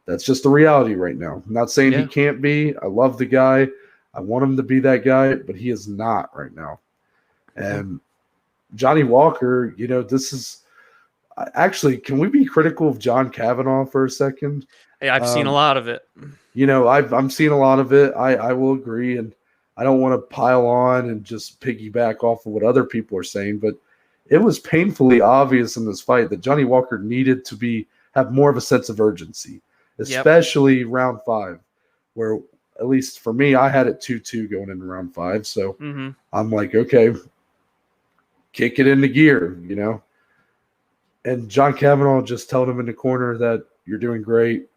That's just the reality right now. I'm not saying he can't be. I love the guy. I want him to be that guy, but he is not right now. And Johnny Walker, you know, this is actually, can we be critical of John Kavanaugh for a second? Hey, I've seen a lot of it. You know, I'm seeing a lot of it. I will agree. And I don't want to pile on and just piggyback off of what other people are saying, but it was painfully obvious in this fight that Johnny Walker needed to have more of a sense of urgency. Especially round 5, where at least for me, I had it 2-2 going into round 5. So I'm like, okay, kick it into gear, you know. And John Kavanaugh just told him in the corner that you're doing great,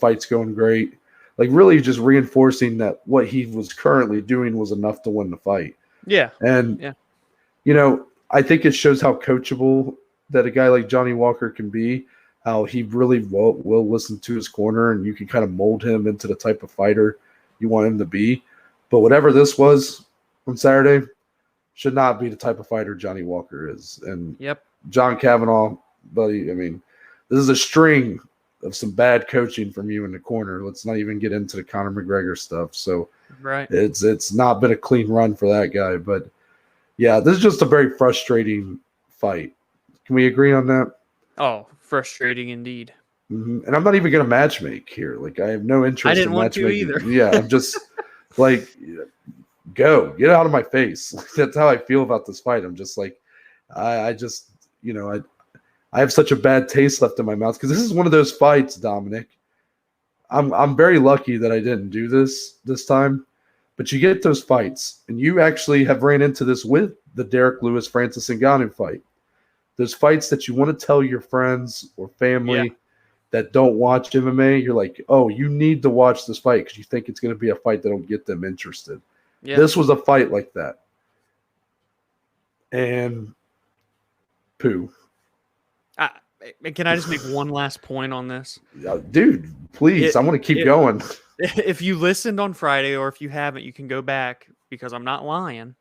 fight's going great. Like really just reinforcing that what he was currently doing was enough to win the fight. Yeah. And, you know, I think it shows how coachable that a guy like Johnny Walker can be. How he really will listen to his corner, and you can kind of mold him into the type of fighter you want him to be. But whatever this was on Saturday should not be the type of fighter Johnny Walker is. And John Kavanaugh, buddy, I mean, this is a string of some bad coaching from you in the corner. Let's not even get into the Conor McGregor stuff. So it's not been a clean run for that guy. But, yeah, this is just a very frustrating fight. Can we agree on that? Oh, frustrating indeed. And I'm not even going to matchmake here. Like, I have no interest. I didn't in want to matchmaking. either. Yeah, I'm just like, get out of my face. That's how I feel about this fight. I'm just like, I just, you know, I have such a bad taste left in my mouth because this is one of those fights, Dominic. I'm very lucky that I didn't do this time, but you get those fights, and you actually have ran into this with the Derek Lewis Francis Ngannou fight. Those fights that you want to tell your friends or family that don't watch MMA, you're like, oh, you need to watch this fight because you think it's going to be a fight that'll get them interested. Yeah. This was a fight like that. And poo. Can I just make one last point on this? Dude, please. I want to keep going. If you listened on Friday, or if you haven't, you can go back because I'm not lying.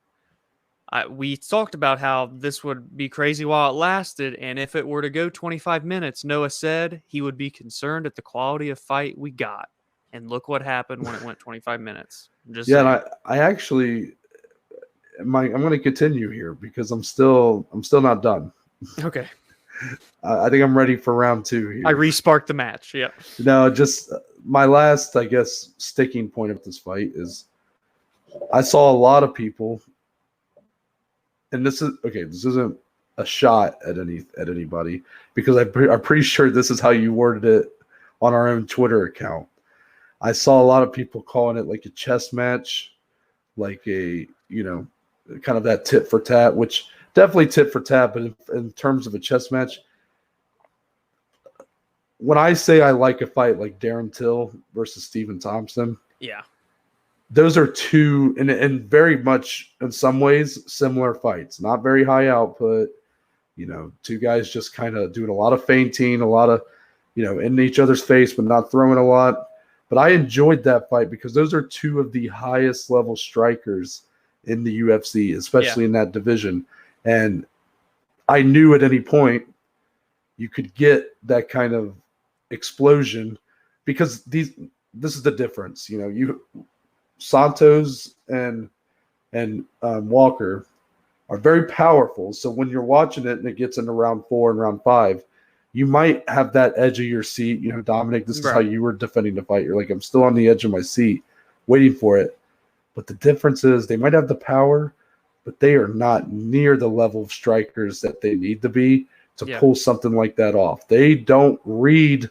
We talked about how this would be crazy while it lasted, and if it were to go 25 minutes, Noah said he would be concerned at the quality of fight we got. And look what happened when it went 25 minutes. And I actually, I'm going to continue here because I'm still not done. Okay. I think I'm ready for round 2 here. I re-sparked the match. Yeah. No, just my last, I guess, sticking point of this fight is I saw a lot of people. And this isn't a shot at anybody because I'm pretty sure this is how you worded it on our own Twitter account. I saw a lot of people calling it like a chess match, like a, you know, kind of that tit for tat, which definitely tit for tat, but in terms of a chess match, when I say I like a fight like Darren Till versus Stephen Thompson, those are two, and very much in some ways similar fights. Not very high output, you know, two guys just kind of doing a lot of feinting, a lot of, in each other's face, but not throwing a lot. But I enjoyed that fight because those are two of the highest level strikers in the UFC, especially in that division. And I knew at any point you could get that kind of explosion because this is the difference. Santos and Walker are very powerful. So when you're watching it and it gets into round 4 and round 5, you might have that edge of your seat. Dominic, this is how you were defending the fight. You're like, I'm still on the edge of my seat waiting for it. But the difference is they might have the power, but they are not near the level of strikers that they need to be to pull something like that off. They don't read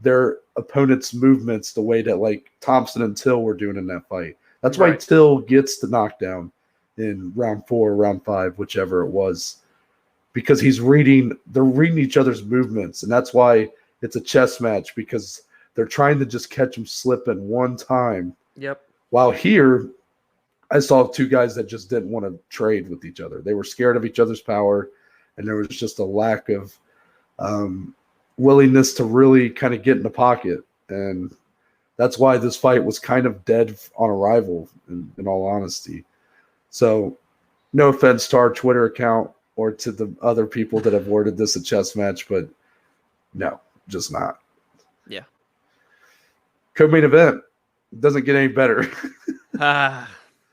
their opponent's movements the way that like Thompson and Till were doing in that fight. That's why Till gets the knockdown in round 4, round 5, whichever it was, because they're reading each other's movements. And that's why it's a chess match, because they're trying to just catch him slipping one time. Yep. While here, I saw two guys that just didn't want to trade with each other. They were scared of each other's power, and there was just a lack of willingness to really kind of get in the pocket. And that's why this fight was kind of dead on arrival, in all honesty. So no offense to our Twitter account or to the other people that have worded this a chess match, but no, just not. Yeah. Co-main event. Doesn't get any better.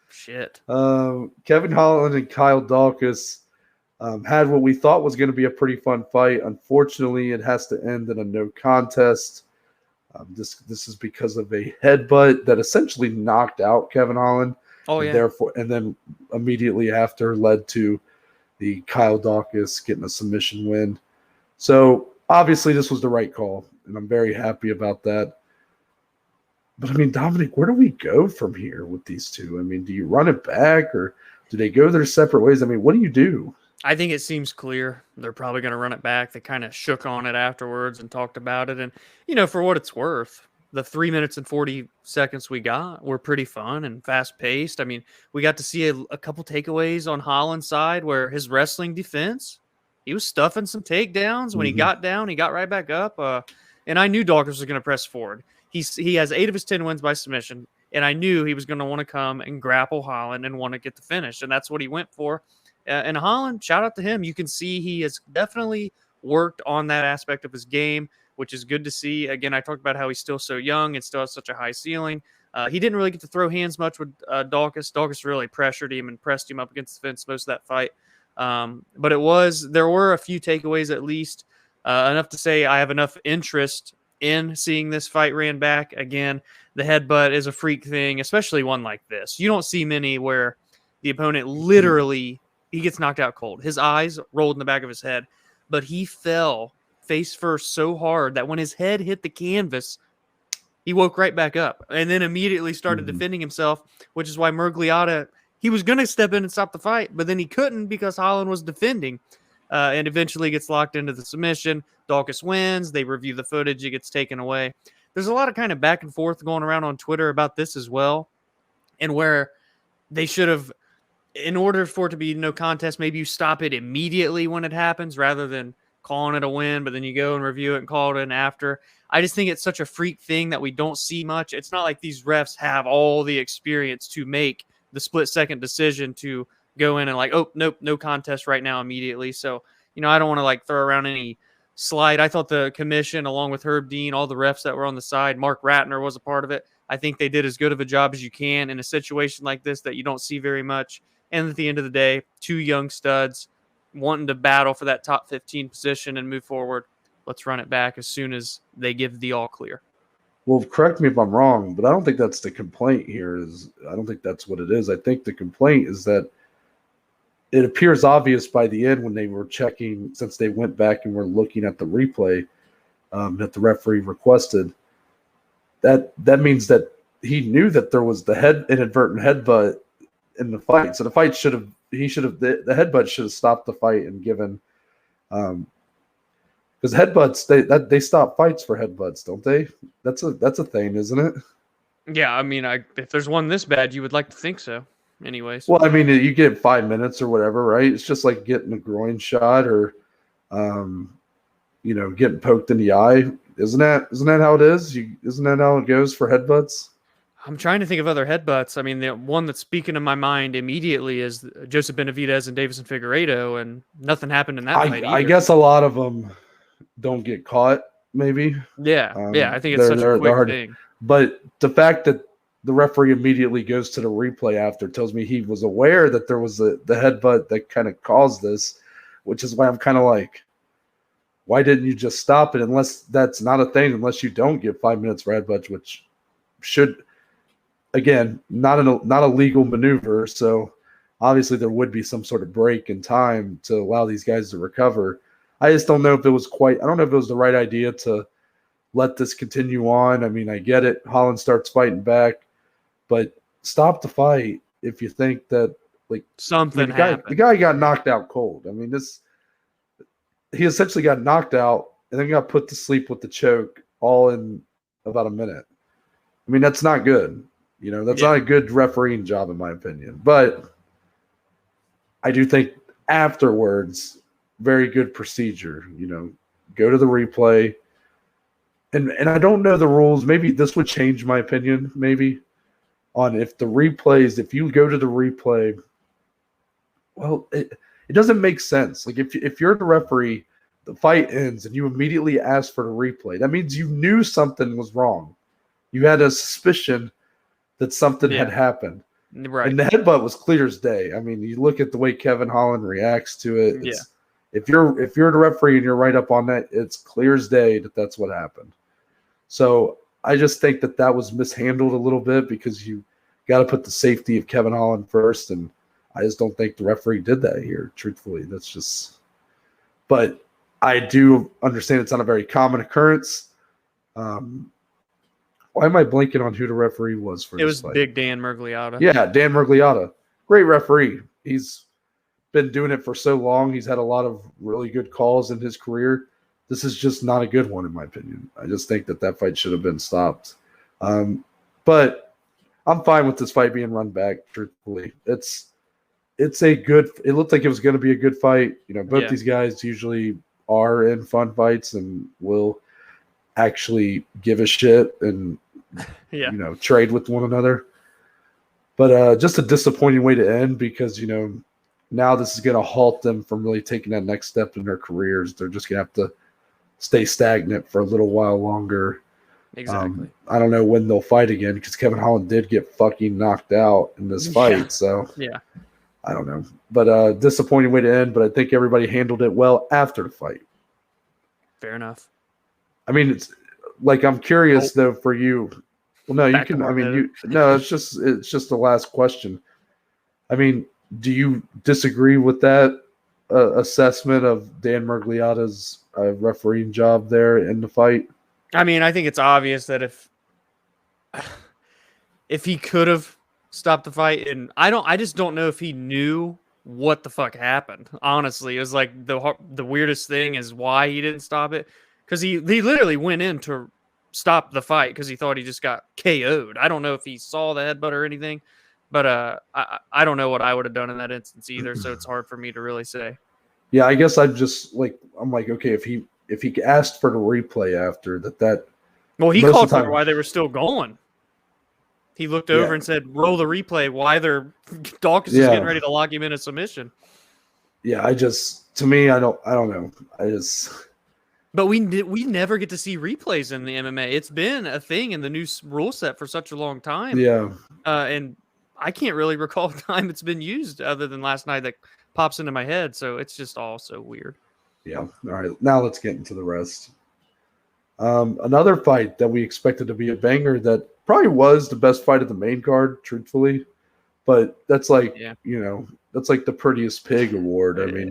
Shit. Kevin Holland and Kyle Daukaus had what we thought was going to be a pretty fun fight. Unfortunately, it has to end in a no contest. This is because of a headbutt that essentially knocked out Kevin Holland. And then immediately after led to the Kyle Daukaus getting a submission win. So obviously this was the right call, and I'm very happy about that. But I mean, Dominic, where do we go from here with these two? I mean, do you run it back, or do they go their separate ways? I mean, what do you do? I think it seems clear they're probably going to run it back. They kind of shook on it afterwards and talked about it. And, for what it's worth, the 3 minutes and 40 seconds we got were pretty fun and fast paced. I mean, we got to see a couple takeaways on Holland's side where his wrestling defense, he was stuffing some takedowns. When he got down, he got right back up. And I knew Daukaus was going to press forward. He has 8 of his 10 wins by submission, and I knew he was going to want to come and grapple Holland and want to get the finish, and that's what he went for. And Holland, shout out to him. You can see he has definitely worked on that aspect of his game, which is good to see. Again, I talked about how he's still so young and still has such a high ceiling. He didn't really get to throw hands much with Daukaus. Daukaus really pressured him and pressed him up against the fence most of that fight. But there were a few takeaways at least, enough to say I have enough interest in seeing this fight ran back. Again, the headbutt is a freak thing, especially one like this. You don't see many where the opponent literally, he gets knocked out cold. His eyes rolled in the back of his head, but he fell face first so hard that when his head hit the canvas, he woke right back up and then immediately started defending himself, which is why Mergliata, he was going to step in and stop the fight, but then he couldn't because Holland was defending. And eventually gets locked into the submission. Daukaus wins. They review the footage. It gets taken away. There's a lot of kind of back and forth going around on Twitter about this as well, and where they should have, in order for it to be no contest, maybe you stop it immediately when it happens rather than calling it a win, but then you go and review it and call it in after. I just think it's such a freak thing that we don't see much. It's not like these refs have all the experience to make the split-second decision to go in and like, oh, nope, no contest right now immediately. So, I don't want to like throw around any slide. I thought the commission, along with Herb Dean, all the refs that were on the side, Mark Ratner was a part of it. I think they did as good of a job as you can in a situation like this that you don't see very much. And at the end of the day, two young studs wanting to battle for that top 15 position and move forward. Let's run it back as soon as they give the all clear. Well, correct me if I'm wrong, but I don't think that's the complaint here. I don't think that's what it is. I think the complaint is that it appears obvious by the end when they were checking, since they went back and were looking at the replay that the referee requested, that means that he knew that there was the inadvertent headbutt in the fight. So the headbutt should have stopped the fight and given, because headbutts, they stop fights for headbutts, don't they? That's a thing, isn't it? Yeah, I mean, if there's one this bad, you would like to think so. Anyways. Well, I mean, you get 5 minutes or whatever, right? It's just like getting a groin shot or, getting poked in the eye. Isn't that how it is? Isn't that how it goes for headbutts? I'm trying to think of other headbutts. I mean, the one that's speaking to my mind immediately is Joseph Benavidez and Davison Figueiredo, and nothing happened in that fight I either. guess a lot of them don't get caught. Maybe. Yeah, I think it's such a quick thing. But the fact that the referee immediately goes to the replay after tells me he was aware that there was the headbutt that kind of caused this, which is why I'm kind of like, why didn't you just stop it? Unless that's not a thing, unless you don't give 5 minutes for headbutts, which should, again, not a legal maneuver. So obviously there would be some sort of break in time to allow these guys to recover. I just don't know if it was I don't know if it was the right idea to let this continue on. I mean, I get it. Holland starts fighting back, but stop the fight if you think that something happened. The guy got knocked out cold. I mean, he essentially got knocked out and then got put to sleep with the choke all in about a minute. I mean, that's not good. That's not a good refereeing job in my opinion. But I do think afterwards, very good procedure. Go to the replay. And I don't know the rules. Maybe this would change my opinion, maybe, on if you go to the replay, well, it doesn't make sense. Like if you're the referee, the fight ends and you immediately ask for the replay, that means you knew something was wrong. You had a suspicion that something had happened. Right. And the headbutt was clear as day. I mean, you look at the way Kevin Holland reacts to it. If you're the referee and you're right up on that, it's clear as day that that's what happened. So I just think that was mishandled a little bit because you got to put the safety of Kevin Holland first, and I just don't think the referee did that here. Truthfully, that's just. But I do understand it's not a very common occurrence. Why am I blanking on who the referee was for this fight? It was Big Dan Murgliata. Yeah, Dan Murgliata. Great referee. He's been doing it for so long. He's had a lot of really good calls in his career. This is just not a good one, in my opinion. I just think that fight should have been stopped. But I'm fine with this fight being run back, truthfully. It looked like it was going to be a good fight. Both these guys usually are in fun fights and will actually give a shit and trade with one another. But just a disappointing way to end because, now this is going to halt them from really taking that next step in their careers. They're just going to have to stay stagnant for a little while longer. Exactly. I don't know when they'll fight again because Kevin Holland did get fucking knocked out in this fight. So I don't know. But disappointing way to end, but I think everybody handled it well after the fight. Fair enough. I mean, it's like I'm curious though for you. Well, no, you can. I mean, it's just the last question. I mean, do you disagree with that assessment of Dan Murgliata's refereeing job there in the fight? I mean, I think it's obvious that if he could have stopped the fight, and I just don't know if he knew what the fuck happened. Honestly, it was like the weirdest thing is why he didn't stop it, because he literally went in to stop the fight because he thought he just got KO'd. I don't know if he saw the headbutt or anything, but I don't know what I would have done in that instance either. So it's hard for me to really say. Yeah, I guess I'm like, okay, if he asked for the replay after that. Well, he called for why they were still going. He looked over and said, "Roll the replay." Why Daukaus is getting ready to lock him in a submission. Yeah, to me, I don't know. But we never get to see replays in the MMA. It's been a thing in the new rule set for such a long time. Yeah. And I can't really recall a time it's been used other than last night that pops into my head. So it's just all so weird. Yeah. All right. Now let's get into the rest. Another fight that we expected to be a banger that probably was the best fight of the main card, truthfully. But that's like, that's like the prettiest pig award. I mean,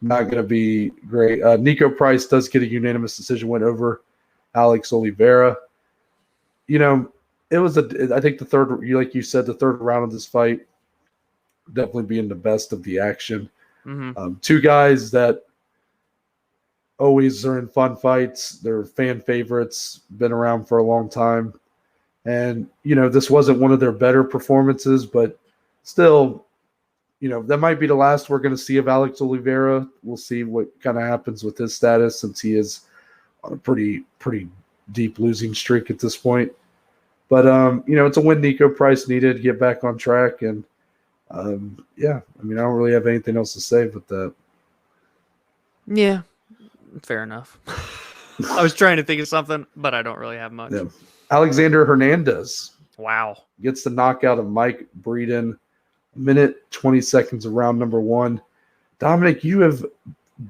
not going to be great. Nico Price does get a unanimous decision win over Alex Oliveira. It was I think the third, like you said, the third round of this fight definitely being the best of the action. Mm-hmm. Two guys that always are in fun fights. They're fan favorites, been around for a long time. And, this wasn't one of their better performances, but still, that might be the last we're going to see of Alex Oliveira. We'll see what kind of happens with his status since he is on a pretty deep losing streak at this point. But it's a win Nico Price needed to get back on track, and I don't really have anything else to say but that. Yeah, fair enough. I was trying to think of something, but I don't really have much. Yeah. Alexander Hernandez. Wow. Gets the knockout of Mike Breeden. Minute 20 seconds of round number 1. Dominic, you have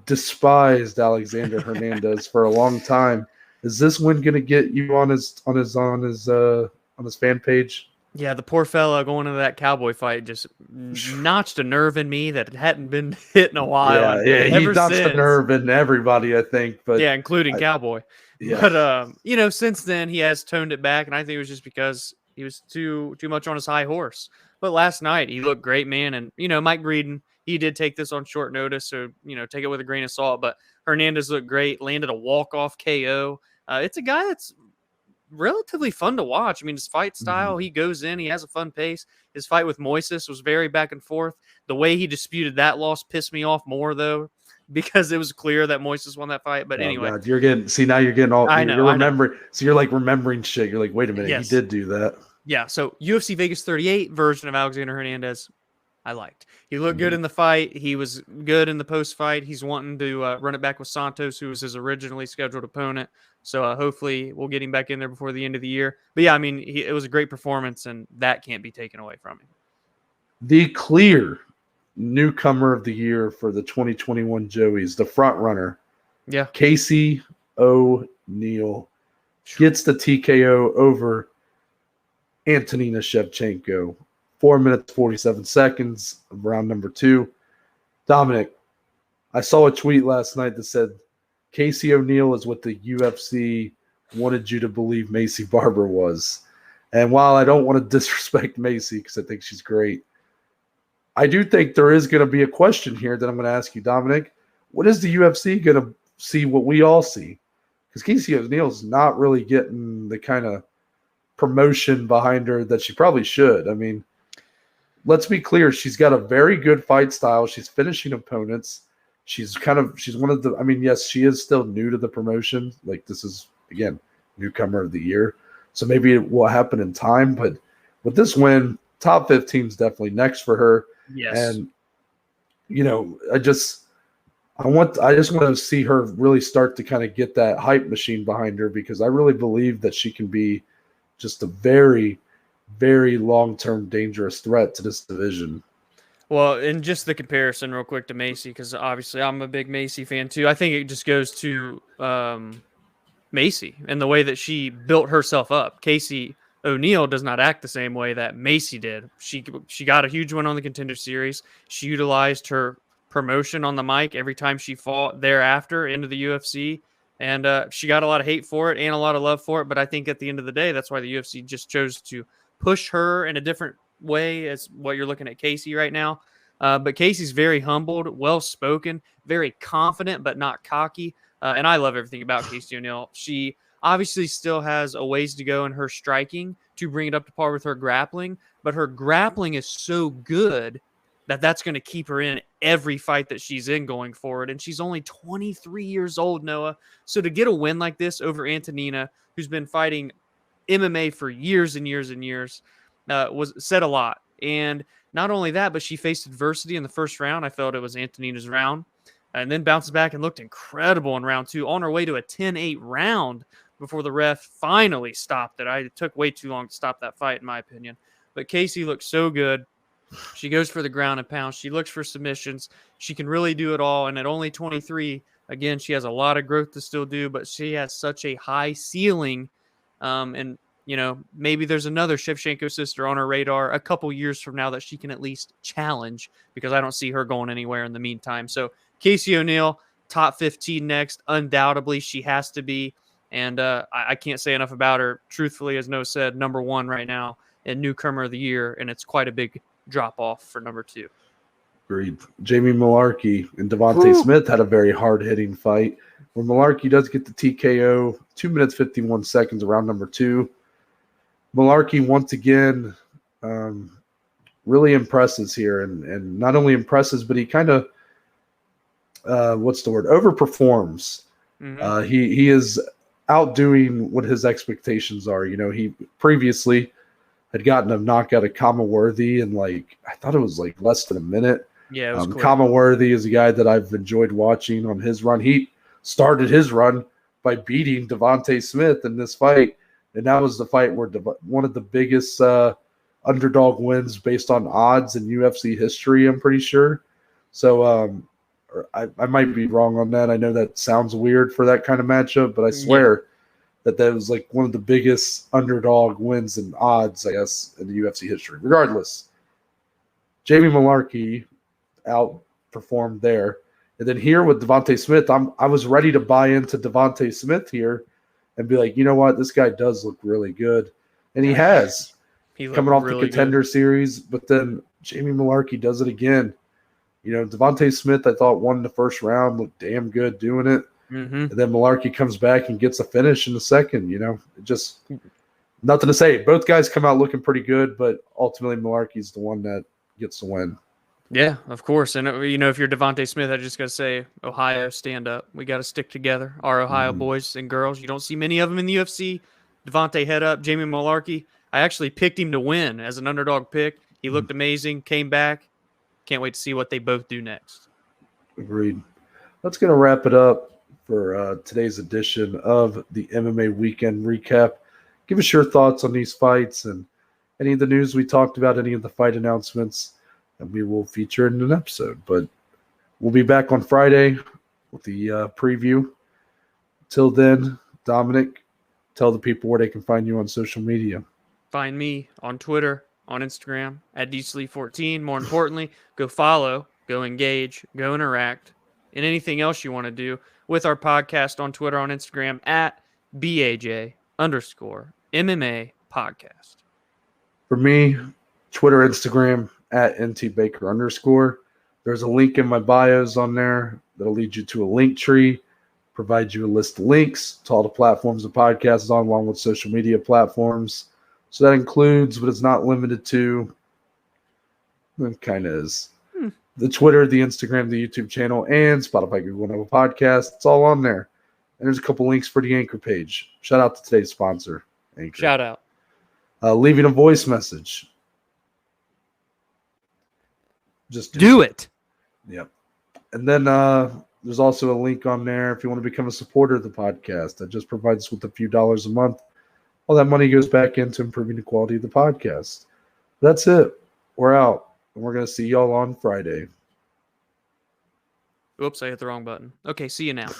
despised Alexander Hernandez for a long time. Is this win going to get you on his fan page? Yeah, the poor fella going into that Cowboy fight just notched a nerve in me that hadn't been hit in a while. Yeah, he notched a nerve in everybody, I think. But yeah, including Cowboy. Yeah. But since then he has toned it back, and I think it was just because he was too much on his high horse. But last night he looked great, man. And Mike Breeden, he did take this on short notice, so take it with a grain of salt. But Hernandez looked great, landed a walk-off KO. It's a guy that's relatively fun to watch. I mean, his fight style, he goes in, he has a fun pace. His fight with Moises was very back and forth. The way he disputed that loss pissed me off more, though, because it was clear that Moises won that fight. But anyway, God, you're getting all. I know, you're remembering. So you're like remembering shit. You're like, wait a minute, yes. He did do that. Yeah. So UFC Vegas 38 version of Alexander Hernandez, I liked. He looked good in the fight. He was good in the post fight. He's wanting to run it back with Santos, who was his originally scheduled opponent. So hopefully we'll get him back in there before the end of the year. But yeah, I mean, it was a great performance, and that can't be taken away from him. The clear newcomer of the year for the 2021 Joeys, the front runner. Yeah. Casey O'Neill gets the TKO over Antonina Shevchenko. 4 minutes, 47 seconds of round number 2. Dominic, I saw a tweet last night that said, Casey O'Neill is what the UFC wanted you to believe Macy Barber was. And while I don't want to disrespect Macy because I think she's great, I do think there is going to be a question here that I'm going to ask you, Dominic. What is the UFC going to see what we all see? Because Casey O'Neill's not really getting the kind of promotion behind her that she probably should. I mean, let's be clear. She's got a very good fight style. She's finishing opponents. She's one of the, I mean, yes, she is still new to the promotion. Like, this is, again, newcomer of the year. So maybe it will happen in time. But with this win, top 15 is definitely next for her. Yes. And, I just want to see her really start to kind of get that hype machine behind her, because I really believe that she can be just a very, very long-term dangerous threat to this division. Well, and just the comparison real quick to Macy, because obviously I'm a big Macy fan too. I think it just goes to Macy and the way that she built herself up. Casey O'Neill does not act the same way that Macy did. She got a huge win on the Contender Series. She utilized her promotion on the mic every time she fought thereafter into the UFC. And she got a lot of hate for it and a lot of love for it. But I think at the end of the day, that's why the UFC just chose to push her in a different way as what you're looking at Casey right now. But Casey's very humbled, well-spoken, very confident, but not cocky. And I love everything about Casey O'Neill. She obviously still has a ways to go in her striking to bring it up to par with her grappling, but her grappling is so good that that's going to keep her in every fight that she's in going forward. And she's only 23 years old, Noah. So to get a win like this over Antonina, who's been fighting MMA for years and years and years, said a lot. And not only that, but she faced adversity in the first round. I felt it was Antonina's round, and then bounces back and looked incredible in round 2, on her way to a 10-8 round before the ref finally stopped it. It took way too long to stop that fight, in my opinion. But Casey looked so good. She goes for the ground and pound. She looks for submissions. She can really do it all. And at only 23, again, she has a lot of growth to still do, but she has such a high ceiling. And maybe there's another Shevchenko sister on her radar a couple years from now that she can at least challenge, because I don't see her going anywhere in the meantime. So Casey O'Neill, top 15 next. Undoubtedly, she has to be. And I can't say enough about her. Truthfully, as Noah said, number 1 right now and newcomer of the year. And it's quite a big drop off for number 2. Agreed. Jamie Malarkey and Devontae Smith had a very hard-hitting fight, where Malarkey does get the TKO, 2 minutes, 51 seconds, around number 2. Malarkey, once again, really impresses here, and not only impresses, but he kind of, overperforms. He is outdoing what his expectations are. He previously had gotten a knockout at Kama Worthy in I thought it was less than a minute. Yeah, it was quick. Kama Worthy is a guy that I've enjoyed watching on his run. He started his run by beating Devontae Smith in this fight, and that was the fight where one of the biggest underdog wins based on odds in UFC history, I'm pretty sure. So I might be wrong on that. I know that sounds weird for that kind of matchup, but I swear that was one of the biggest underdog wins in odds, I guess, in the UFC history. Regardless, Jamie Malarkey outperformed there. And then here with Devontae Smith, I was ready to buy into Devontae Smith here and be like, you know what, this guy does look really good. And he has. Coming off the Contender Series, but then Jamie Malarkey does it again. Devontae Smith, I thought, won the first round, looked damn good doing it. And then Malarkey comes back and gets a finish in the second. Just nothing to say. Both guys come out looking pretty good, but ultimately Malarkey's the one that gets the win. Yeah, of course. And, if you're Devontae Smith, I just got to say, Ohio, stand up. We got to stick together. Our Ohio boys and girls. You don't see many of them in the UFC. Devontae, head up. Jamie Malarkey. I actually picked him to win as an underdog pick. He looked amazing, came back. Can't wait to see what they both do next. Agreed. That's going to wrap it up for today's edition of the MMA Weekend Recap. Give us your thoughts on these fights and any of the news we talked about, any of the fight announcements, and we will feature in an episode. But we'll be back on Friday with the preview. Till then, Dominic, tell the people where they can find you on social media. Find me on Twitter, on Instagram, at DSlee14. More importantly, go follow, go engage, go interact, and anything else you want to do with our podcast on Twitter, on Instagram, at BAJ_MMA podcast. For me, Twitter, Instagram, at NTBaker_. There's a link in my bios on there that'll lead you to a link tree, provide you a list of links to all the platforms the podcast is on, along with social media platforms. So that includes, but it's not limited to, it kind of is, the Twitter, the Instagram, the YouTube channel, and Spotify, Google, and Apple Podcasts. It's all on there. And there's a couple links for the Anchor page. Shout out to today's sponsor, Anchor. Shout out. Leaving a voice message. Just do it. Yep. And then there's also a link on there if you want to become a supporter of the podcast. That just provides us with a few dollars a month. All that money goes back into improving the quality of the podcast. That's it. We're out. And we're going to see y'all on Friday. Oops, I hit the wrong button. Okay, see you now.